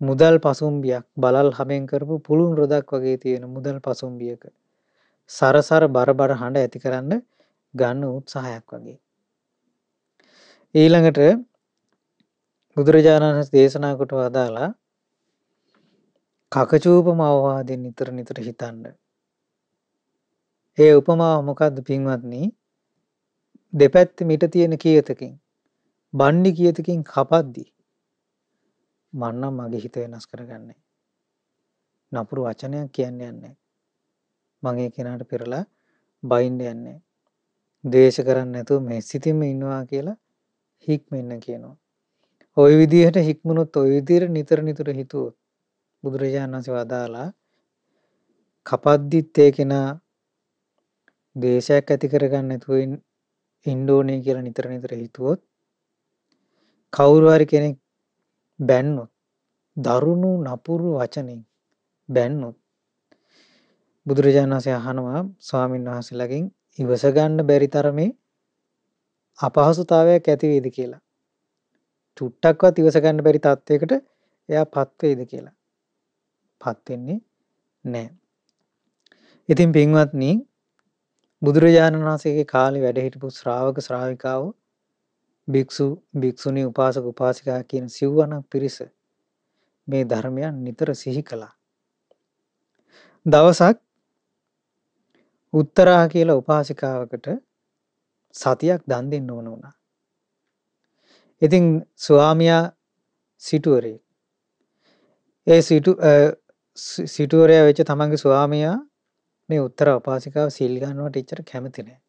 S1: මුදල් පසුම්බියක් බලල් හැමෙන් කරපු පුළුන් රොදක් වගේ තියෙන මුදල් පසුම්බියක සරසර බරබර හඬ ඇති කරන්න ගන්න උත්සාහයක් වගේ. ඊළඟට බුදුරජාණන් වහන්සේ දේශනා කොට වදාලා කකචූපම අවවාදයෙන් නිතර නිතර හිතන්න. ඒ උපමාව මොකද්ද පින්වත්නි? දෙපැත්තේ මිට තියෙන කියතකින් බණ්ඩි කියතකින් කපද්දි මන්නම් මගේ හිත වෙනස් කරගන්නේ. නපුරු වචනයක් කියන්නේ නැහැ. මම ඒ කෙනාට පෙරලා බයින්න යන්නේ. ද්වේෂ කරන්නේ නැතුව මේ සිතින්ම ඉන්නවා කියලා හික්මෙන්න කියනවා. ওই විදිහට හික්මුණොත් ওই විදිහට නිතර නිතර හිතුවොත් බුදුරජාණන් වහන්සේ වදාලා කපද්දිත් ඒ කෙනා ද්වේෂයක් ඇති කරගන්න නැතුව ඉන්න ඕනේ කියලා නිතර නිතර හිතුවොත් කවුරු හරි කෙනෙක් බැන්නොත් දරුණු නපුරු වචනෙන් බැන්නොත් බුදුරජාණන් වහන්සේ අහනවා ස්වාමීන් වහන්සේලාගෙන් ඉවස ගන්න බැරි තරමේ අපහසුතාවයක් ඇති වේද කියලා. චුට්ටක්වත් ඉවස ගන්න බැරි තත්වයකට එයා පත් වේද කියලා. පත් වෙන්නේ නැහැ. ඉතින් පින්වත්නි බුදුරජාණන් වහන්සේගේ කාලේ වැඩ හිටපු ශ්‍රාවක ශ්‍රාවිකාවෝ භික්ෂු භික්ෂුණී උපාසක උපාසිකා කියන සිව්වණක් පිරිස මේ ධර්මයන් නිතර සිහි කළා. දවසක් උත්තරා කියලා උපාසිකාවකට සතියක් දන් දෙන්න ඕන වුණා. ඉතින් ස්වාමියා සිටුවරේ. ඒ සිටුවරයා වෙච්ච තමන්ගේ ස්වාමියා මේ උත්තර උපාසිකාව සිල් ගන්නවට එච්චර කැමති නැහැ.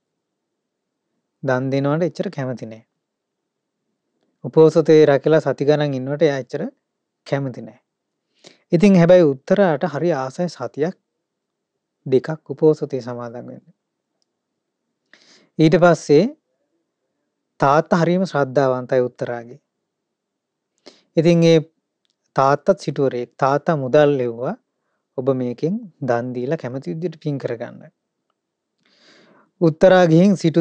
S1: දන් දෙනවට එච්චර කැමති නැහැ. උපෝසතේ රැකලා සති ගණන් ඉන්නවට එයා එච්චර කැමති නැහැ. ඉතින් හැබැයි උත්තරාට හරි ආසයි සතියක් දෙකක් උපෝසතේ සමාදන් වෙන්න. ඊට පස්සේ තාත්තා හරිම ශ්‍රද්ධාවන්තයි උත්තරාගේ. ඉතින් ඒ තාත්තත් සිටුවරේ තාත්තා මුදල් ලැබුවා ඔබ මේකෙන් දන් දීලා කැමති විදිහට පින් කරගන්න. උත්තරා ගිහින් සිටු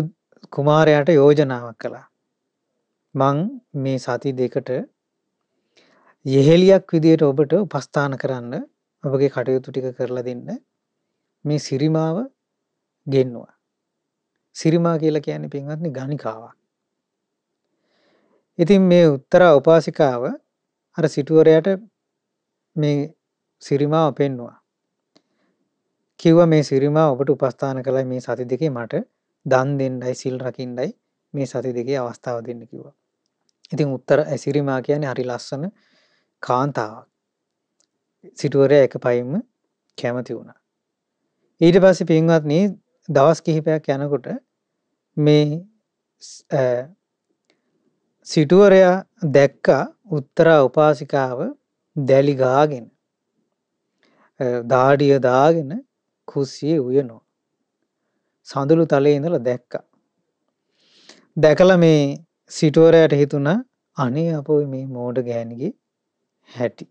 S1: කුමාරයාට යෝජනාවක් කළා. මං මේ සති දෙකට යෙහෙලියක් විදියට ඔබට උපස්ථාන කරන්න ඔබගේ කටයුතු ටික කරලා දෙන්න මේ සිරිමාව ගෙන්නවා. සිරිමා කියලා කියන්නේ පින්වත්නි ගණිකාවක්. ඉතින් මේ උත්තර උපාසිකාව අර සිටුවරයාට මේ සිරිමාව පෙන්නවා. කිව්වා මේ සිරිමාව ඔබට උපස්ථාන කළා මේ සති දෙකේ මට දන් දෙන්නයි සිල් රකින්නයි මේ සති දෙකේ අවස්ථාව දෙන්න කිව්වා. ඉතින් උත්තර සිරිමා කියන්නේ හරි ලස්සන කාන්තාවක්. සිටුවරයා එක පයින්ම කැමති වුණා. ඊට පස්සේ පින්වත්නි දවස් කිහිපයක් යනකොට මේ සිටුවරයා දැක්කා උත්තරා උපාසිකාව දැලි ගාගෙන දාඩිය දාගෙන කුස්සියේ උයනවා. සඳලු තලයේ ඉඳලා දැක්කා. දැකලා මේ සිටුවරයාට හිතුණා අනේ අපෝ මේ මෝඩ ගෑණිගේ හැටි.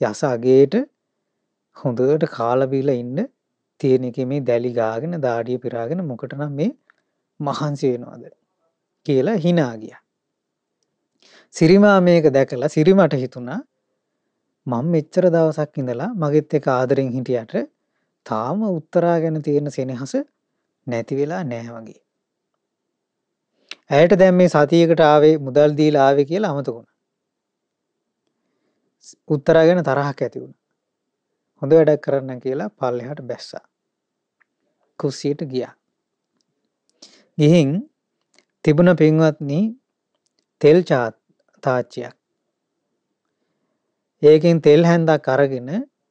S1: යස අගේට හොඳට කාලා බීලා ඉන්න තියෙන එකේ මේ දැලි ගාගෙන දාඩිය පිරාගෙන මොකටනම් මේ මහන්සි වෙනවද කියලා hina ගියා. සිරිමා මේක දැකලා සිරිමට හිතුණා මම මෙච්චර දවසක් ඉඳලා මගෙත් එක්ක ආදරෙන් හිටියට තාම උත්තරා ගැන තියෙන සෙනෙහස නැති වෙලා නැහැ වගේ. ඇයට දැන් මේ සතියකට ආවේ මුදල් දීලා ආවේ කියලා අමතක වුණා. උත්තරා ගැන තරහක් ඇති වුණා. හොඳ වැඩක් කරන්න කියලා පල්ලෙහාට බැස්සා. කුස්සියට ගියා. ගිහින් තිබුණ පින්වත්නි තෙල් තාච්චියක්. ඒකෙන් තෙල් හැන්දක් අරගෙන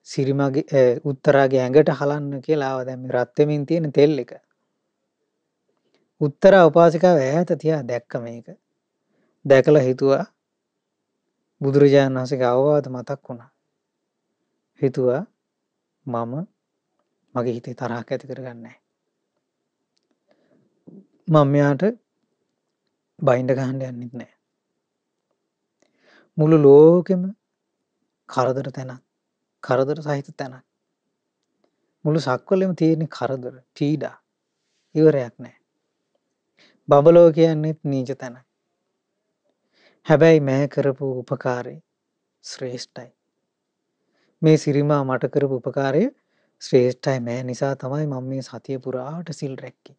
S1: සිරිමගේ උත්තරාගේ ඇඟට හලන්න කියලා ආවා. දැන් මේ රත් වෙමින් තියෙන තෙල් එක. උත්තරා උපාසිකාව ඈත තියා දැක්ක මේක. දැකලා හිතුවා බුදුරජාණන් වහන්සේගේ අවවාද මතක් වුණා. හිතුවා මම මගේ හිතේ තරහක් ඇති කරගන්නේ නැහැ. මම මෙයාට බයින්ඩ ගහන්න යන්නෙත් නැහැ. මුළු ලෝකෙම කරදර තැනක්. කරදර සහිත තැනක්. මුළු සක්වලෙම තියෙන කරදර, පීඩා ඉවරයක් නැහැ. බබලෝ කියන්නේත් නීච තැනක්. හැබැයි මෑ කරපු උපකාරේ ශ්‍රේෂ්ඨයි. මේ සිරිමා මට කරපු උපකාරය ශ්‍රේෂ්ඨයි. මේ නිසා තමයි මම මේ සතිය පුරාට සිල් රැක්කේ.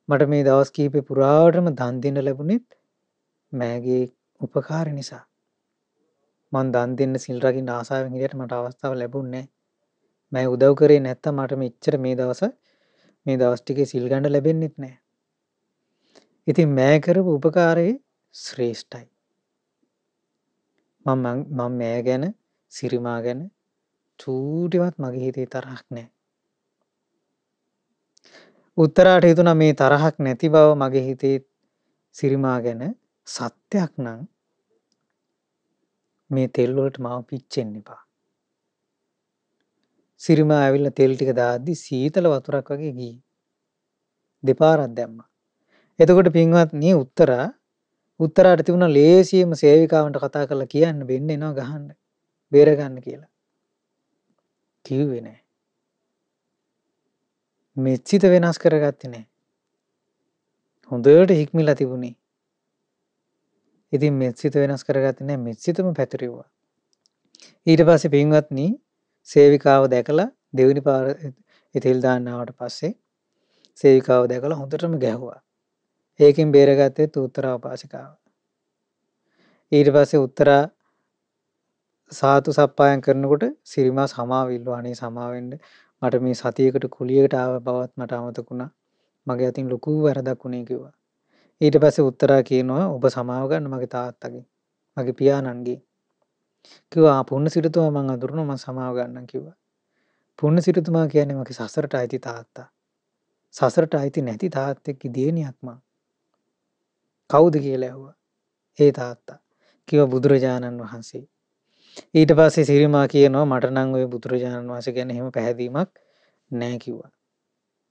S1: මට මේ දවස් කිහිපේ පුරාටම දන් දෙන්න ලැබුණෙත් මෑගේ උපකාර නිසා. මං දන් දෙන්න සිල් රකින්න ආසාවෙන් හිටියට මට අවස්ථාව ලැබුණේ නැහැ. මම උදව් කරේ නැත්තම් මට මෙච්චර මේ දවස් ටිකේ සිල් ගන්න ලැබෙන්නෙත් නැහැ. ඉතින් මෑ කරපු උපකාරය ශ්‍රේෂ්ඨයි. මම මෑ ගැන සිරිමා ගැන චූටිවත් මගේ හිතේ තරහක් නැහැ. උත්තරාට හිතුණා මේ තරහක් නැති බව මගේ හිතේ සිරිමා ගැන සත්‍යයක් නම් මේ තෙල් වලට මාව පිච්චෙන්න එපා. සිරිමා ඇවිල්ලා තෙල් ටික දාද්දි සීතල වතුරක් වගේ ගියේ. දෙපාරක් දැම්මා. එතකොට පින්වත්නි උත්තරාට තිබුණා ලේසියෙම සේවිකාවන්ට කතා කරලා කියන්න වෙන්න එනවා ගහන්න බේර ගන්න කියලා. කිව්වේ නෑ. මෙච්චිත වෙනස් කරගත්තේ නෑ. හොඳට හික්මිලා තිබුණේ. ඉතින් මෙච්චිත වෙනස් කරගත්තේ නෑ. මෙච්චිතම පැතිරෙව්වා. ඊට පස්සේ පින්වත්නි සේවිකාව දැකලා දෙවෙනි පාර තෙල් දාන්න ආවට පස්සේ සේවිකාව දැකලා හොඳටම ගැහුවා. ඒකෙන් බේරගත්තේ උත්තරා උපාසිකාව. ඊට පස්සේ උත්තරා සාතු සප්පායම් කරනකොට සිරිමා සමාව ඉල්ලුවා. අනේ සමාව වෙන්න මට මේ සතියකට කුලියකට ආව බවත් මට අමතක වුණා. මගේ අතින් ලොකු වැරදක් වුණේ කිව්වා. ඊට පස්සේ උත්තරා කියනවා ඔබ සමාව ගන්න මගේ තාත්තගේ මගේ පියාණන්ගේ. කිව්වා පුන්න සිටුතුමා මං අඳුරනවා මං සමාව ගන්නම් කිව්වා. පුන්න සිටුතුමා කියන්නේ මගේ සසරට අයිති තාත්තා. සසරට අයිති නැති තාත්තෙක්ගේ දියණියක් මං. කවුද කියලා ඇහුවා. ඒ තාත්තා. කිව්වා බුදුරජාණන් වහන්සේ. ඊට පස්සේ සිරිමා කියනවා මට නම් ওই බුදුරජාණන් වහන්සේ ගැන එහෙම පැහැදීමක් නැහැ කිව්වා.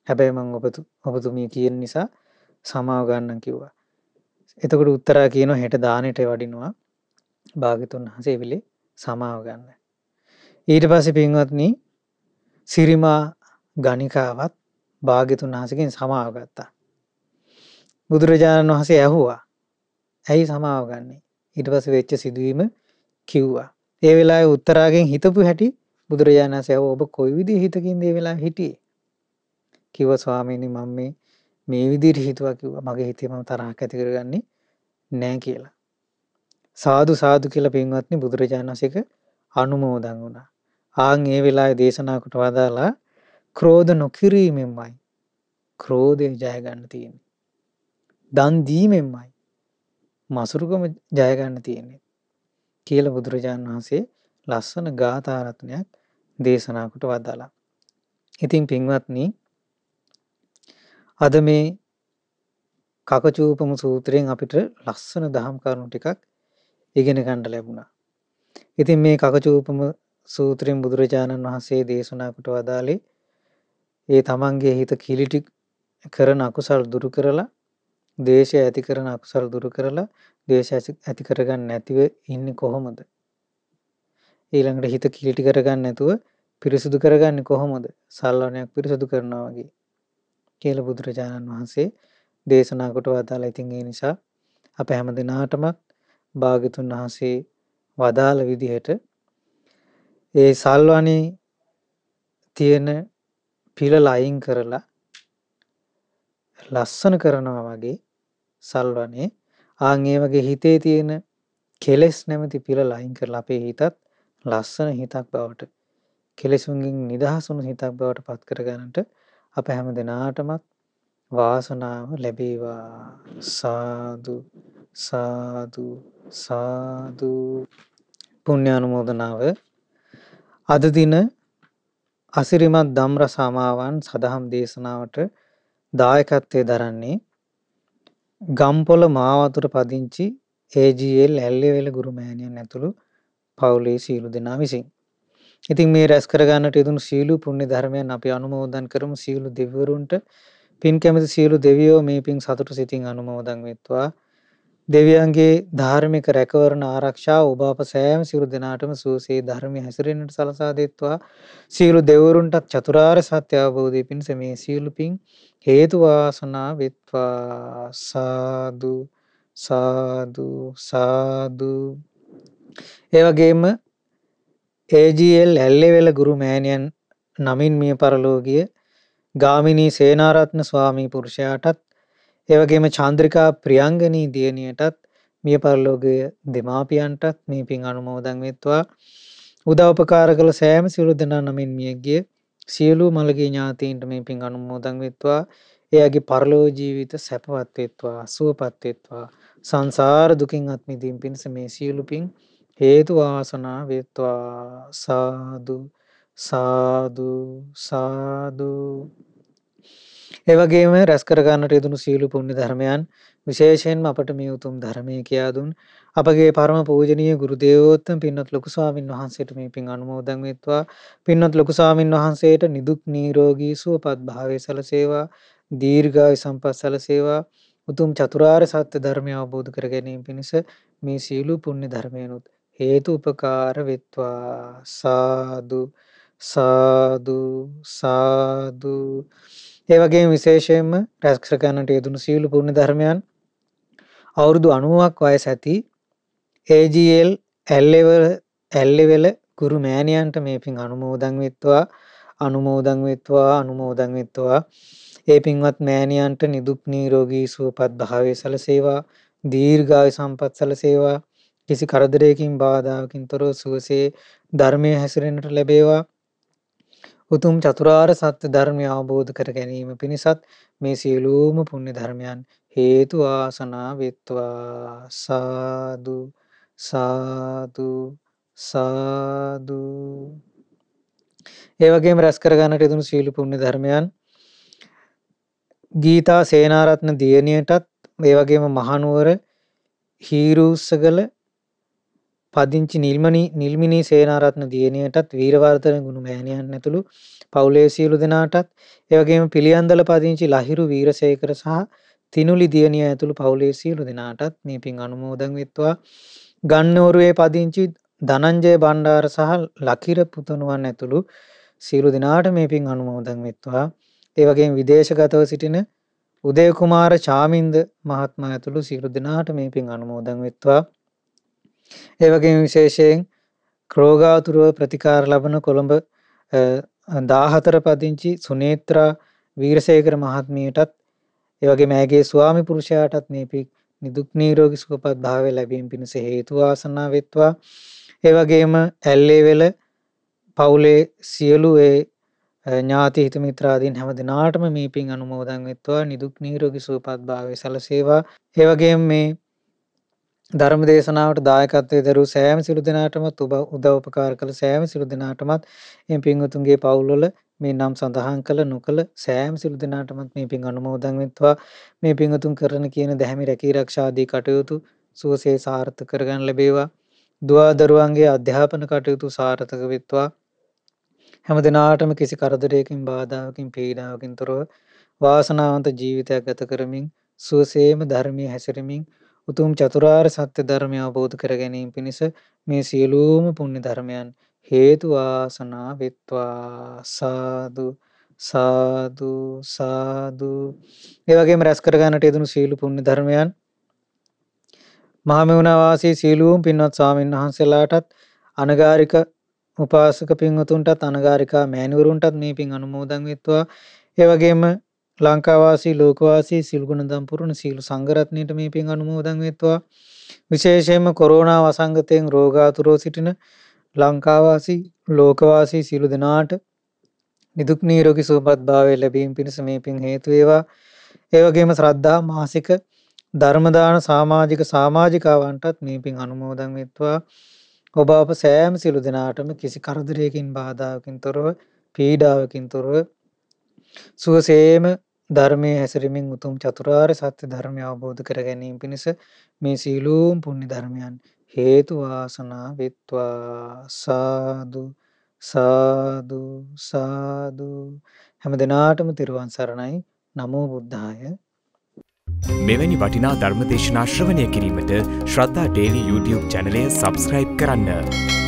S1: හැබැයි මම ඔබතුමිය කියන නිසා සමාව ගන්නම් කිව්වා. එතකොට උත්තරා කියනවා හෙට දානෙට වඩිනවා. භාග්‍යතුන් වහන්සේ එවිලේ සමාව ගන්න. ඊට පස්සේ පින්වත්නි සිරිමා ගණිකාවත් භාග්‍යතුන් වහන්සේගෙන් සමාව ගත්තා. බුදුරජාණන් වහන්සේ ඇහුවා ඇයි සමාව ගන්නේ? ඊට පස්සේ වෙච්ච සිදුවීම කිව්වා. ඒ වෙලාවේ උත්තරාගෙන් හිතපු හැටි බුදුරජාණන් වහන්සේ ඔබ කොයි විදිහේ හිතකින්ද ඒ වෙලාවේ හිටියේ? කිව්වා ස්වාමීනි මම මේ විදිහට හිතුවා කිව්වා. මගේ හිතේ මම තරහක් ඇති කරගන්නේ නැහැ කියලා. සාදු සාදු කියලා පින්වත්නි බුදුරජාණන් වහන්සේක අනුමෝදන් වුණා. ආන් ඒ වෙලාවේ දේශනා කොට වදාලා ක්‍රෝධ නොකිරීමෙන්මයි ක්‍රෝධය ජය ගන්න තියෙන්නේ. දන් දීමෙන්මයි මසුරුකම ජය ගන්න තියෙන්නේ. කියලා බුදුරජාණන් වහන්සේ ලස්සන ගාථා රත්නයක් දේශනා කොට වදාලා. ඉතින් පින්වත්නි අද මේ කකචූපම සූත්‍රයෙන් අපිට ලස්සන දහම් කරුණු ටිකක් ඉගෙන ගන්න ලැබුණා. ඉතින් මේ කකචූපම සූත්‍රයෙන් බුදුරජාණන් වහන්සේ දේශනා කොට වදාළේ ඒ තමන්ගේ හිත කිලිටි කරන අකුසල් දුරු කරලා ද්වේෂය ඇති කරන අකුසල් දුරු කරලා ද්වේෂය ඇති කරගන්න නැතිව ඉන්නේ කොහොමද? ඊළඟට හිත කිලිටි කරගන්න නැතුව පිරිසුදු කරගන්නේ කොහොමද? සල්වණයක් පිරිසුදු කරනවා වගේ කියලා බුදුරජාණන් වහන්සේ දේශනා කොට වදාළා. ඉතින් ඒ නිසා අප හැම දිනාටම භාග්‍යතුන් වහන්සේ වදාළ විදිහට ඒ සල්වණේ තියෙන පිළල අයින් කරලා ලස්සන කරනවා වගේ සල්වනේ ආන් ඒ වගේ හිතේ තියෙන කෙලෙස් නැමැති පිළල අයින් කරලා අපේ හිතත් ලස්සන හිතක් බවට කෙලෙසුන්ගෙන් නිදහස් වුණු හිතක් බවට පත් කර ගන්නට අප හැම දිනාටම වාසනාව ලැබේවා. සාදු සාදු සාදු. පුණ්‍ය අනුමෝදනාව අද දින අසිරිමත් ධම්ර සමාවන් සදහම් දේශනාවට දායකත්වයේ දරන්නේ ගම්පොළ මාවතුර පදිංචි AGL ඇල්ලේවැල ගුරු මෑණියන් ඇතුළු පවුලේ සියලු දෙනා විසින්. ඉතින් මේ රැස් කර ගන්නට යෙදුණු සීල පුණ්‍ය ධර්මයන් අපි අනුමෝදන් කරමු. සියලු දෙවිවරුන්ට පින් කැමති සියලු දෙවියෝ මේ පින් සතුට සිතින් අනුමෝදන් වෙත්වා. දෙවියන්ගේ ධාර්මික රැකවරණ ආරක්ෂාව ඔබ අප සෑම සියලු දෙනාටම සුවසේ ධර්මයේ හැසිරෙන්නට සලසා දෙත්වා. සියලු දෙවිවරුන්ටත් චතුරාර්ය සත්‍ය අවබෝධය පිණිස මේ සියලු පින් හේතු වාසනා වෙත්වා. සාදු සාදු සාදු. ඒ වගේම AGL ඇල්ලේවැල ගුරු මෑණියන් නමින් මිය පරලෝකීය ගාමිණී සේනාරත්න ස්වාමී පුරුෂයාටත් ඒ වගේම චන්ද්‍රිකා ප්‍රියංගනී දියණියටත් මිය පරලෝකීය දෙමාපියන්ටත් මේ පින් අනුමෝදන් වෙත්වා. උදව් උපකාර කළ සෑම සියලු දෙනා නමින් මියගිය සියලු මළගිය ඥාතීන්ට මේ පින් අනුමෝදන් වෙත්වා. එයාගේ පරලෝ ජීවිත සැපවත් වෙත්වා, සුවපත් වෙත්වා. සංසාර දුකින් අත් මිදීම පිණිස මේ සියලු පින් හේතු වාසනා වෙත්වා. සාදු සාදු සාදු. ඒ වගේම රැස් කර ගන්නට යෙදුණු සීල පුණ්‍ය ධර්මයන් විශේෂයෙන්ම අපට මේ උතුම් ධර්මයේ කියා දුන් අපගේ පරම පූජනීය ගුරු දේවෝත්තම පින්වත් ලොකු ස්වාමින් වහන්සේට මේ පින් අනුමෝදන් වෙත්වා. පින්වත් ලොකු ස්වාමින් වහන්සේට නිදුක් නිරෝගී සුවපත් භාවය සැලසේවා. දීර්ඝායු සම්පත් සැලසේවා. උතුම් චතුරාර්ය සත්‍ය ධර්මය අවබෝධ කර ගැනීම පිණිස මේ සීල පුණ්‍ය ධර්මයන්ොත් හේතු උපකාර වෙත්වා. සාදු සාදු සාදු. ඒ වගේම විශේෂයෙන්ම රැස් කර ගන්නට යෙදුණු සීල පුණ්‍ය ධර්මයන් අවුරුදු 90ක් වයස ඇති AGL ඇල්ලේවැල ගුරු මෑණියන්ට මේ පින් අනුමෝදන් වෙත්වා. අනුමෝදන් වෙත්වා. අනුමෝදන් වෙත්වා. ඒ පින්වත් මෑණියන්ට නිදුක් නිරෝගී සුවපත් භාවය සැලසේවා. දීර්ඝායු සම්පත් සැලසේවා. කිසි කරදරයකින් බාධාකින් තොරව සුවසේ ධර්මයේ හැසිරෙන්නට ලැබේවා. උතුම් චතුරාර්ය සත්‍ය ධර්මය අවබෝධ කර ගැනීම පිණිසත් මේ සියලුම පුණ්‍ය ධර්මයන් හේතු වාසනා වෙත්වා. සාදු සාදු සාදු. ඒ වගේම රැස් කර ගන්නට යෙදුණු සීල පුණ්‍ය ධර්මයන් ගීතා සේනාරත්න දියණියටත් ඒ වගේම මහනුවර හීරුස්සගල පදිංචි නිල්මිනී සේනාරත්න දියණියටත් වීරවර්ධන ගුණ මෑණියන් ඇතුළු පවුලේ සියලු දෙනාටත් ඒ වගේම පිළියන්දල පදිංචි ලහිරු වීරසේකර සහ තිනුලි දියණිය ඇතුළු පවුලේ සියලු දෙනාටත් මේ පින් අනුමෝදන් වෙත්වා. ගන්නෝරුවේ පදිංචි ධනංජය බණ්ඩාර සහ ලකිර පුතණුවන් ඇතුළු සියලු දෙනාට මේ පින් අනුමෝදන් වෙත්වා. ඒ වගේම විදේශගතව සිටින උදය කුමාර චාමින්ද මහත්මයා ඇතුළු සියලු දෙනාට මේ පින් අනුමෝදන් වෙත්වා. ඒ වගේම විශේෂයෙන් ක්‍රෝගාතුරව ප්‍රතිකාර ලබන කොළඹ 14 පදිංචි සුනේත්‍රා වීරසේකර මහත්මියටත් ඒ වගේම ඇගේ ස්වාමි පුරුෂයාටත් මේ පින් නිදුක් නිරෝගී සුවපත් භාවය ලැබීම පිණිස හේතු වාසනා වෙත්වා. ඒ වගේම ඇල්ලේවැල පවුලේ සියලු ඥාති හිත මිත්‍රාදීන් හැම දිනාටම මේ පින් අනුමෝදන් වෙත්වා. නිදුක් නිරෝගී සුවපත් භාවය සැලසේවා. ඒ වගේම මේ ධර්ම දේශනාවට දායකත්වයේ දරූ සෑම සිළු දෙනාටමත් උදව් උපකාර කළ සෑම සිළු දෙනාටමත් මේ පින්වතුන්ගේ පවුල්වල මේ නම් සඳහන් කළ නොකළ සෑම සිළු දෙනාටමත් මේ පින් අනුමෝදන් වෙත්වා. මේ පින්වතුන් කරන කියන දැහැමි රැකී ආරක්ෂා ආදී කටයුතු සුවසේ සාර්ථක කරගන්න ලැබේවා. දුවා දරුවන්ගේ අධ්‍යාපන කටයුතු සාර්ථක වෙත්වා. හැම දිනාටම කිසි කරදරයකින් බාධාකින් පීඩාවකින් තොරව වාසනාවන්ත ජීවිතයක් ගත කරමින් සුවසේම ධර්මයේ හැසිරෙමින් උතුම් චතුරාර්ය සත්‍ය ධර්මය අවබෝධ කර ගැනීම පිණිස මේ සියලුම පුණ්‍ය ධර්මයන් හේතු වාසනා වෙත්වා. සාදු සාදු සාදු. ඒ වගේම රැස් කර ගන්නට යෙදුණු සීල පුණ්‍ය ධර්මයන් මහමෙවුනා වාසී සීලූම් පින්වත් ස්වාමීන් වහන්සේලාටත් අනගාരിക උපාසක පින්වතුන්ටත් අනගාരികා මෑණිවරුන්ටත් මේ පින් අනුමෝදන් වෙත්වා. ඒ වගේම ලංකාවාසී ලෝකවාසී සිල් ගුණදම් පුරුණ සීල සංඝරත්නයට මේ පින් අනුමෝදන් වෙත්වා. විශේෂයෙන්ම කොරෝනා වසංගතයෙන් රෝගාතුරව සිටින ලංකාවාසී ලෝකවාසී සියලු දෙනාට නිදුක් නිරෝගී සුවපත් භාවය ලැබීම පිණිස මේ පින් හේතු වේවා. ඒ වගේම ශ්‍රද්ධා මාසික ධර්ම දාන සමාජිකාවන්ටත් මේ පින් අනුමෝදන් වෙත්වා. ඔබ අප සෑම සියලු දෙනාටම කිසි කරදරයකින් බාධාකින් තොරව පීඩාවකින් තොරව සුවසේම ධර්මයේ හැසිරෙමින් උතුම් චතුරාර්ය සත්‍ය ධර්මය අවබෝධ කර ගැනීම පිණිස මේ සීලූම් පුණ්‍ය ධර්මයන් හේතු වාසනා වෙත්වා. සාදු සාදු සාදු. හැම දිනාටම තෙරුවන් සරණයි. නමෝ බුද්ධාය.
S2: මෙවැනි වටිනා ධර්ම දේශනා ශ්‍රවණය කිරීමට ශ්‍රද්ධා ඩේලි YouTube චැනලය සබ්ස්ක්‍රයිබ් කරන්න.